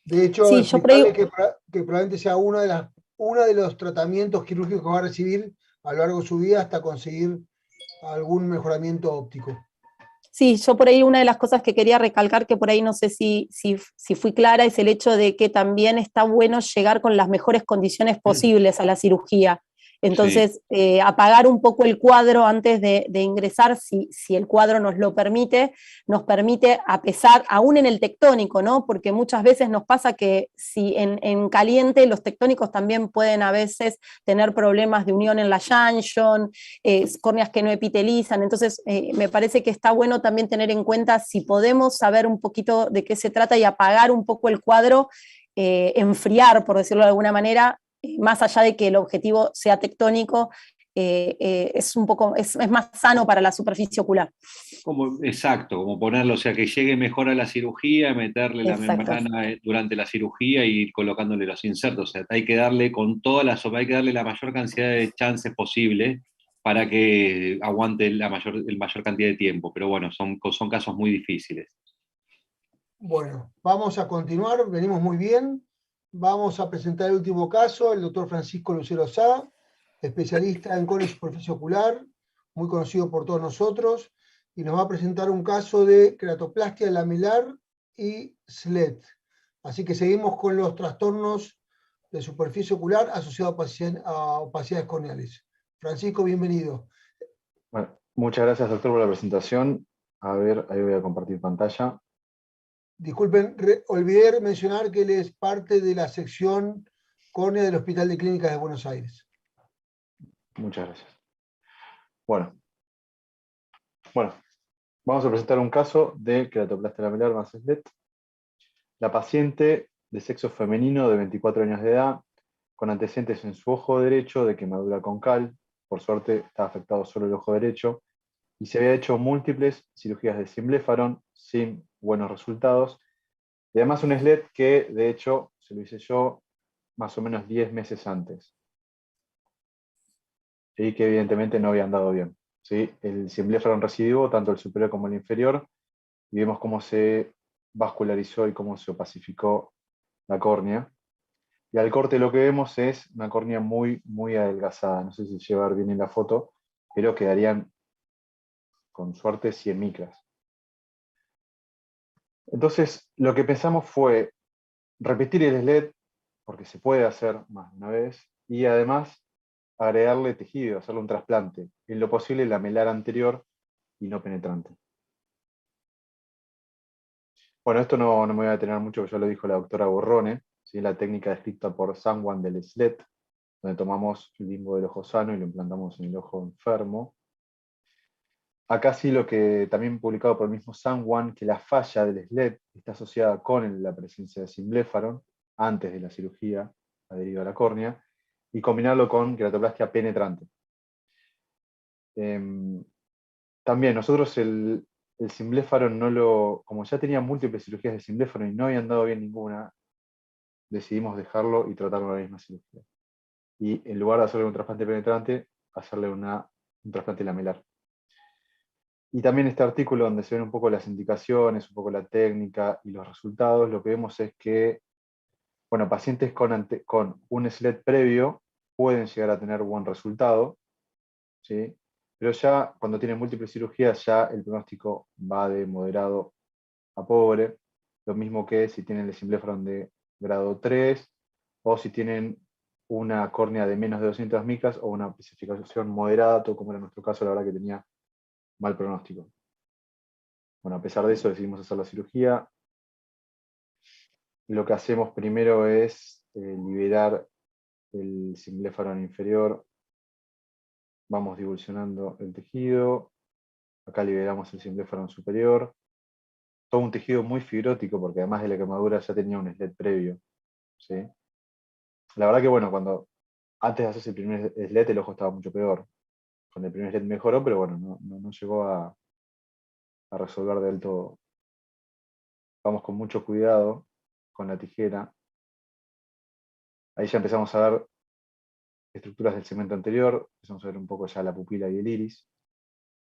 S1: De hecho,
S5: Sí, yo por ahí,
S1: explicarle que probablemente sea uno de los tratamientos quirúrgicos que va a recibir a lo largo de su vida hasta conseguir algún mejoramiento óptico.
S5: sí, yo por ahí una de las cosas que quería recalcar, que por ahí no sé si fui clara, es el hecho de que también está bueno llegar con las mejores condiciones posibles a la cirugía.
S2: Sí.
S5: Entonces, apagar un poco el cuadro antes de ingresar, si el cuadro nos lo permite, nos permite, a pesar, aún en el tectónico, ¿no? Porque muchas veces nos pasa que si en caliente los tectónicos también pueden a veces tener problemas de unión en la junction, córneas que no epitelizan, entonces me parece que está bueno también tener en cuenta si podemos saber un poquito de qué se trata y apagar un poco el cuadro, enfriar, por decirlo de alguna manera, más allá de que el objetivo sea tectónico, es más sano para la superficie ocular.
S2: Exacto, como ponerlo, o sea, que llegue mejor a la cirugía, meterle la
S5: Exacto,
S2: membrana durante la cirugía y ir colocándole los insertos. O sea, hay que darle con hay que darle la mayor cantidad de chances posible para que aguante el mayor cantidad de tiempo. Pero bueno, son casos muy difíciles.
S1: Bueno, vamos a continuar, venimos muy bien. Vamos a presentar el último caso, el doctor Francisco Lucero Sá, especialista en córnea y superficie ocular, muy conocido por todos nosotros, y nos va a presentar un caso de queratoplastia lamelar y SLED. Así que seguimos con los trastornos de superficie ocular asociados a opacidades corneales. Francisco, bienvenido.
S6: Bueno, muchas gracias, doctor, por la presentación. A ver, ahí voy a compartir pantalla.
S1: Disculpen, olvidé mencionar que él es parte de la sección córnea del Hospital de Clínicas de Buenos Aires.
S6: Muchas gracias. Bueno, vamos a presentar un caso de queratoplastia lamelar más SLED. La paciente de sexo femenino de 24 años de edad, con antecedentes en su ojo derecho de quemadura con cal. Por suerte está afectado solo el ojo derecho. Y se había hecho múltiples cirugías de cimbléfaro sin buenos resultados. Y además un SLED que, de hecho, se lo hice yo más o menos 10 meses antes. Y que evidentemente no había andado bien. ¿Sí? El cimbléfaro recidivo, tanto el superior como el inferior, y vemos cómo se vascularizó y cómo se opacificó la córnea. Y al corte lo que vemos es una córnea muy, muy adelgazada. No sé si llevar bien en la foto, pero quedarían, con suerte, 100 micras. Entonces, lo que pensamos fue repetir el SLED, porque se puede hacer más de una vez, y además agregarle tejido, hacerle un trasplante, en lo posible lamelar anterior y no penetrante. Bueno, esto no me voy a detener mucho, ya lo dijo la doctora Borrone, ¿sí? La técnica descrita por Sangwan del SLED, donde tomamos el limbo del ojo sano y lo implantamos en el ojo enfermo. Acá sí lo que también publicado por el mismo Sangwan, que la falla del SLED está asociada con la presencia de cimbléfaro antes de la cirugía adherida a la córnea, y combinarlo con queratoplastia penetrante. También nosotros el cimbléfaro como ya tenía múltiples cirugías de cimbléfaro y no habían dado bien ninguna, decidimos dejarlo y tratarlo en la misma cirugía. Y en lugar de hacerle un trasplante penetrante, hacerle un trasplante lamelar. Y también este artículo donde se ven un poco las indicaciones, un poco la técnica y los resultados, lo que vemos es que, bueno, pacientes con un SLED previo pueden llegar a tener buen resultado, ¿sí? Pero ya cuando tienen múltiples cirugías, ya el pronóstico va de moderado a pobre, lo mismo que si tienen el cimbléfaro de grado 3, o si tienen una córnea de menos de 200 micras o una especificación moderada, todo como era nuestro caso, la verdad que tenía mal pronóstico. Bueno, a pesar de eso decidimos hacer la cirugía. lo que hacemos primero es liberar el cimbléfaro inferior. Vamos divulsionando el tejido. Acá liberamos el cimbléfaro superior. Todo un tejido muy fibrótico, porque además de la quemadura ya tenía un SLED previo, ¿sí? La verdad que bueno, antes de hacerse el primer SLED el ojo estaba mucho peor. Con el primer SLED mejoró, pero bueno, no llegó a resolver del todo. Vamos con mucho cuidado con la tijera. Ahí ya empezamos a ver estructuras del segmento anterior, empezamos a ver un poco ya la pupila y el iris.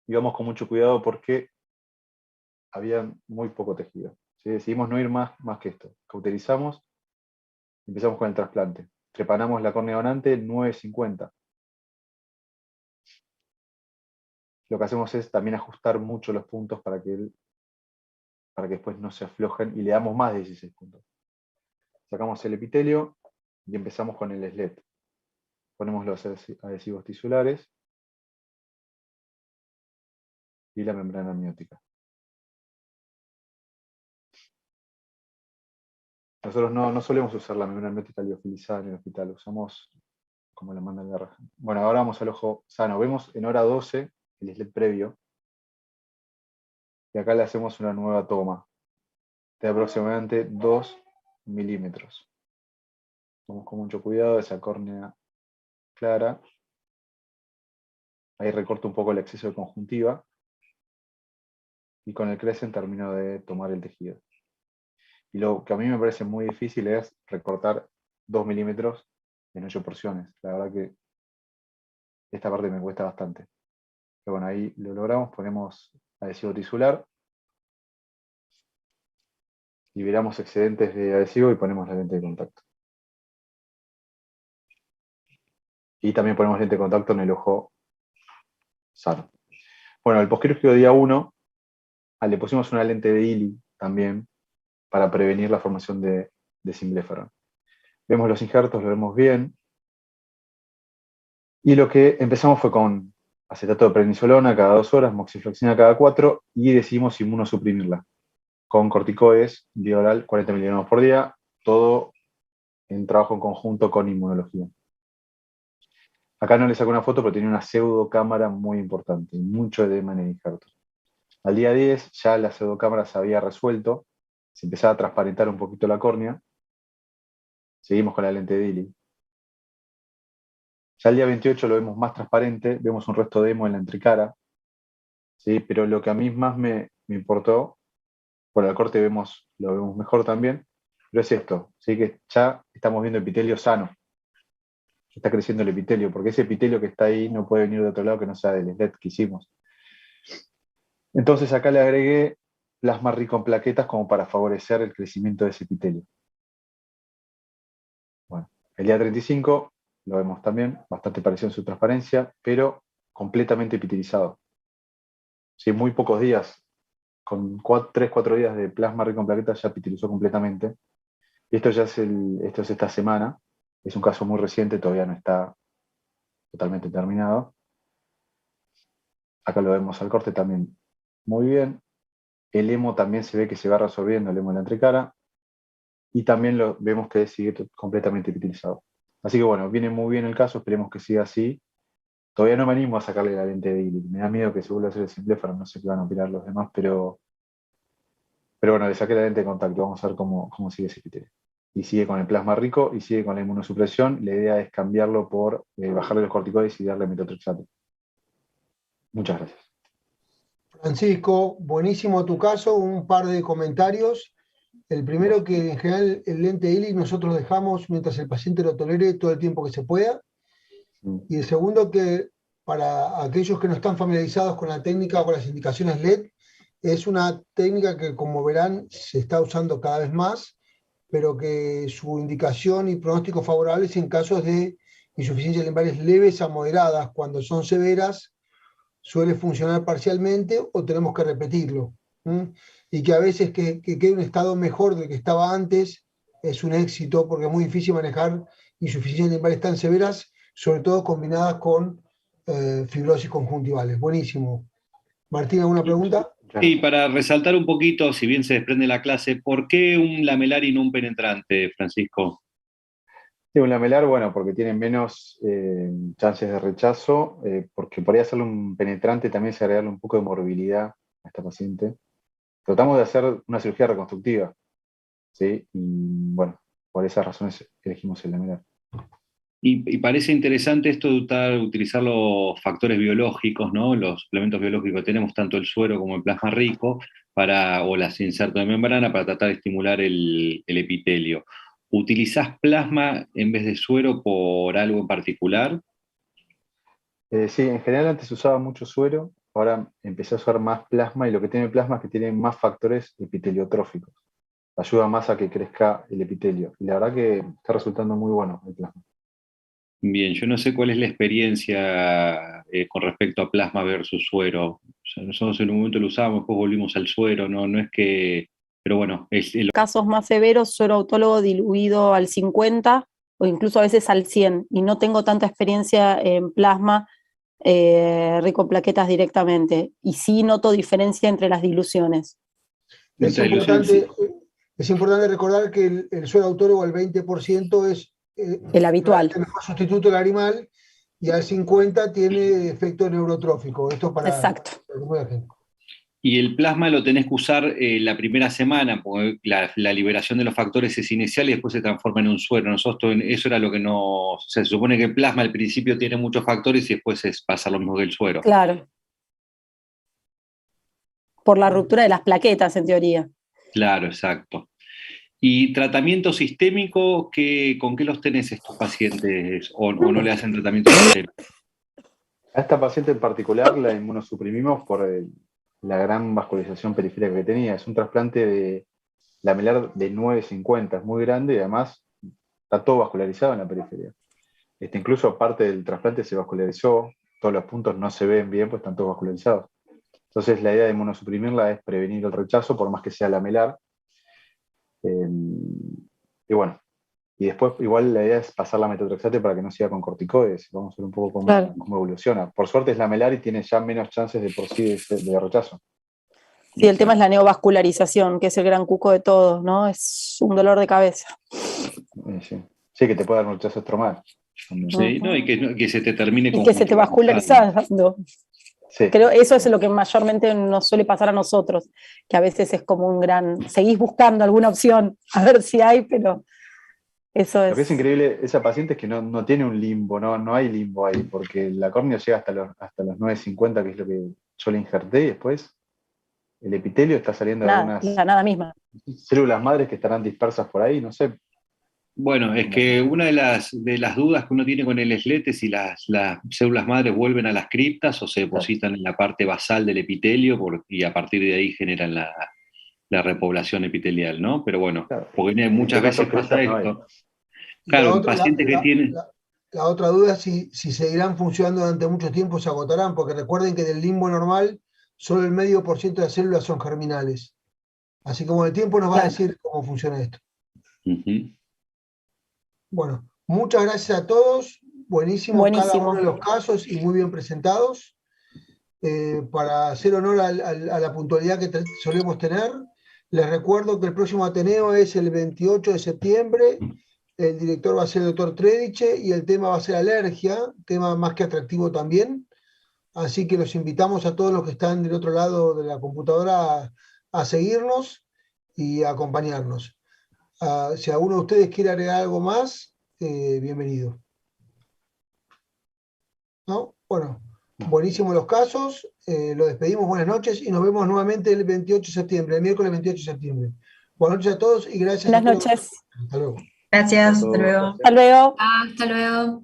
S6: Y vamos con mucho cuidado porque había muy poco tejido, ¿sí? Decidimos no ir más que esto. Cauterizamos, empezamos con el trasplante. Trepanamos la córnea donante 9.50. Lo que hacemos es también ajustar mucho los puntos para que después no se aflojen y le damos más de 16 puntos. Sacamos el epitelio y empezamos con el SLED. Ponemos los adhesivos tisulares y la membrana amniótica. Nosotros no solemos usar la membrana amniótica liofilizada en el hospital, usamos como la manda el garraja. Bueno, ahora vamos al ojo sano. Vemos en hora 12 el SLED previo. Y acá le hacemos una nueva toma de aproximadamente 2 milímetros. Vamos con mucho cuidado, esa córnea clara. Ahí recorto un poco el exceso de conjuntiva. Y con el Crescent termino de tomar el tejido. Y lo que a mí me parece muy difícil es recortar 2 milímetros en 8 porciones. La verdad que esta parte me cuesta bastante. Pero bueno, ahí lo logramos, ponemos adhesivo tisular. Liberamos excedentes de adhesivo y ponemos la lente de contacto. Y también ponemos lente de contacto en el ojo sano. Bueno, el posquirúrgico día 1, le pusimos una lente de ILI también, para prevenir la formación de cimbléfaro. Vemos los injertos, lo vemos bien. Y lo que empezamos fue con acetato de prednisolona cada 2 horas, moxifloxacina cada 4, y decidimos inmunosuprimirla con corticoides vía oral 40 miligramos por día, todo en trabajo en conjunto con inmunología. Acá no le saco una foto, pero tiene una pseudocámara muy importante, mucho edema en el injerto. Al día 10 ya la pseudocámara se había resuelto, se empezaba a transparentar un poquito la córnea. Seguimos con la lente de ILI. Ya al día 28 lo vemos más transparente, vemos un resto de emo en la entrecara, ¿sí? Pero lo que a mí más me importó, por el corte lo vemos mejor también, pero es esto, ¿sí? Que ya estamos viendo epitelio sano. Está creciendo el epitelio, porque ese epitelio que está ahí no puede venir de otro lado que no sea del SLED que hicimos. Entonces acá le agregué plasma rico en plaquetas como para favorecer el crecimiento de ese epitelio. Bueno, el día 35 lo vemos también, bastante parecido en su transparencia, pero completamente epitelizado. Sí, muy pocos días, con 3-4 días de plasma rico en plaquetas ya epitelizó completamente. Esto es esta semana, es un caso muy reciente, todavía no está totalmente terminado. Acá lo vemos al corte también muy bien. El emo también se ve que se va resolviendo, el emo en la entrecara. Y también lo vemos que sigue completamente epitelizado. Así que bueno, viene muy bien el caso, esperemos que siga así. Todavía no me animo a sacarle la lente de ILI. Me da miedo que se vuelva a hacer el cimbléfaro, no sé qué van a opinar los demás, pero bueno, le saqué la lente de contacto, vamos a ver cómo sigue ese epitelio. Y sigue con el plasma rico y sigue con la inmunosupresión. La idea es cambiarlo por bajarle los corticoides y darle metotrexato. Muchas gracias.
S1: Francisco, buenísimo tu caso, un par de comentarios. El primero, que en general el lente ILI nosotros dejamos mientras el paciente lo tolere todo el tiempo que se pueda. Y el segundo, que para aquellos que no están familiarizados con la técnica o con las indicaciones LED, es una técnica que, como verán, se está usando cada vez más, pero que su indicación y pronóstico favorables en casos de insuficiencias lumbares leves a moderadas. Cuando son severas, suele funcionar parcialmente o tenemos que repetirlo. Y que a veces que quede un estado mejor del que estaba antes es un éxito, porque es muy difícil manejar insuficiencias lumbares tan severas, sobre todo combinadas con fibrosis conjuntivales. Buenísimo. Martín, ¿alguna pregunta?
S6: Claro.
S2: Y para resaltar un poquito, si bien se desprende la clase, ¿por qué un lamelar y no un penetrante, Francisco?
S6: Sí, un lamelar, bueno, porque tiene menos chances de rechazo, porque por ahí hacerle un penetrante también se agregarle un poco de morbilidad a esta paciente. Tratamos de hacer una cirugía reconstructiva, ¿sí? Y bueno, por esas razones elegimos el lamelar.
S2: Y parece interesante esto de utilizar los factores biológicos, ¿no? Los suplementos biológicos que tenemos, tanto el suero como el plasma rico, o las insertos de membrana, para tratar de estimular el epitelio. ¿Utilizás plasma en vez de suero por algo en particular?
S6: Sí, en general antes se usaba mucho suero, ahora empecé a usar más plasma, y lo que tiene plasma es que tiene más factores epiteliotróficos. Ayuda más a que crezca el epitelio. Y la verdad que está resultando muy bueno el plasma.
S2: Bien, yo no sé cuál es la experiencia con respecto a plasma versus suero. O sea, nosotros en un momento lo usábamos, después volvimos al suero, no es que... Pero bueno,
S5: Casos más severos, suero autólogo diluido al 50 o incluso a veces al 100, y no tengo tanta experiencia en plasma rico en plaquetas directamente, y sí noto diferencia entre las diluciones.
S1: Es importante recordar que el suero autólogo al 20% es
S5: El habitual.
S1: el mejor sustituto del animal, y al 50% tiene efecto neurotrófico. Esto para
S5: Exacto.
S1: la gente.
S2: Y el plasma lo tenés que usar la primera semana, porque la liberación de los factores es inicial y después se transforma en un suero. Nosotros eso era lo que no... Se supone que el plasma al principio tiene muchos factores y después pasa lo mismo que el suero.
S5: Claro. Por la ruptura de las plaquetas, en teoría.
S2: Claro, exacto. ¿Y tratamiento sistémico, con qué los tenés estos pacientes? ¿O no le hacen tratamiento sistémico?
S6: A esta paciente en particular la inmunosuprimimos por la gran vascularización periférica que tenía. Es un trasplante de lamelar de 9,50, es muy grande y además está todo vascularizado en la periferia. Incluso parte del trasplante se vascularizó, todos los puntos no se ven bien, pues están todos vascularizados. Entonces la idea de inmunosuprimirla es prevenir el rechazo, por más que sea lamelar. Y bueno, y después igual la idea es pasar la metotrexate para que no siga con corticoides. Vamos a ver un poco cómo evoluciona. Por suerte es lamelar y tiene ya menos chances de por sí de rechazo.
S5: Sí, el tema es la neovascularización, que es el gran cuco de todos, ¿no? Es un dolor de cabeza.
S6: Sí, que te puede dar un rechazo estromal.
S2: Sí, ¿no? Y que se te termine
S5: y que se te vascularizando.
S6: Sí.
S5: Creo eso es lo que mayormente nos suele pasar a nosotros, que a veces es como un gran... Seguís buscando alguna opción, a ver si hay, pero eso es...
S6: Lo que es increíble, esa paciente es que no tiene un limbo, no hay limbo ahí, porque la córnea llega hasta los 9,50, que es lo que yo le injerté, y después el epitelio está saliendo de algunas
S5: nada misma.
S6: células madres que estarán dispersas por ahí, no sé.
S2: Bueno, es que una de las dudas que uno tiene con el SLET es si las células madres vuelven a las criptas o se depositan en la parte basal del epitelio y a partir de ahí generan la repoblación epitelial, ¿no? Pero bueno, porque muchas veces pasa esto. Claro, pacientes que tienen...
S1: La otra duda es si seguirán funcionando durante mucho tiempo, se agotarán, porque recuerden que del limbo normal solo el 0,5% de las células son germinales. Así que con el tiempo nos va a decir cómo funciona esto. Bueno, muchas gracias a todos. Buenísimo cada uno de los casos y muy bien presentados. Para hacer honor a la puntualidad que solemos tener, les recuerdo que el próximo Ateneo es el 28 de septiembre. El director va a ser el doctor Trediche y el tema va a ser alergia, tema más que atractivo también. Así que los invitamos a todos los que están del otro lado de la computadora a seguirnos y a acompañarnos. Si alguno de ustedes quiere agregar algo más, bienvenido. ¿No? Bueno, buenísimos los casos. Lo despedimos, buenas noches y nos vemos nuevamente el 28 de septiembre, el miércoles 28 de septiembre. Buenas noches a todos y gracias.
S5: Buenas noches.
S1: Hasta luego.
S3: Gracias, hasta luego.
S5: Hasta luego.
S4: Hasta luego.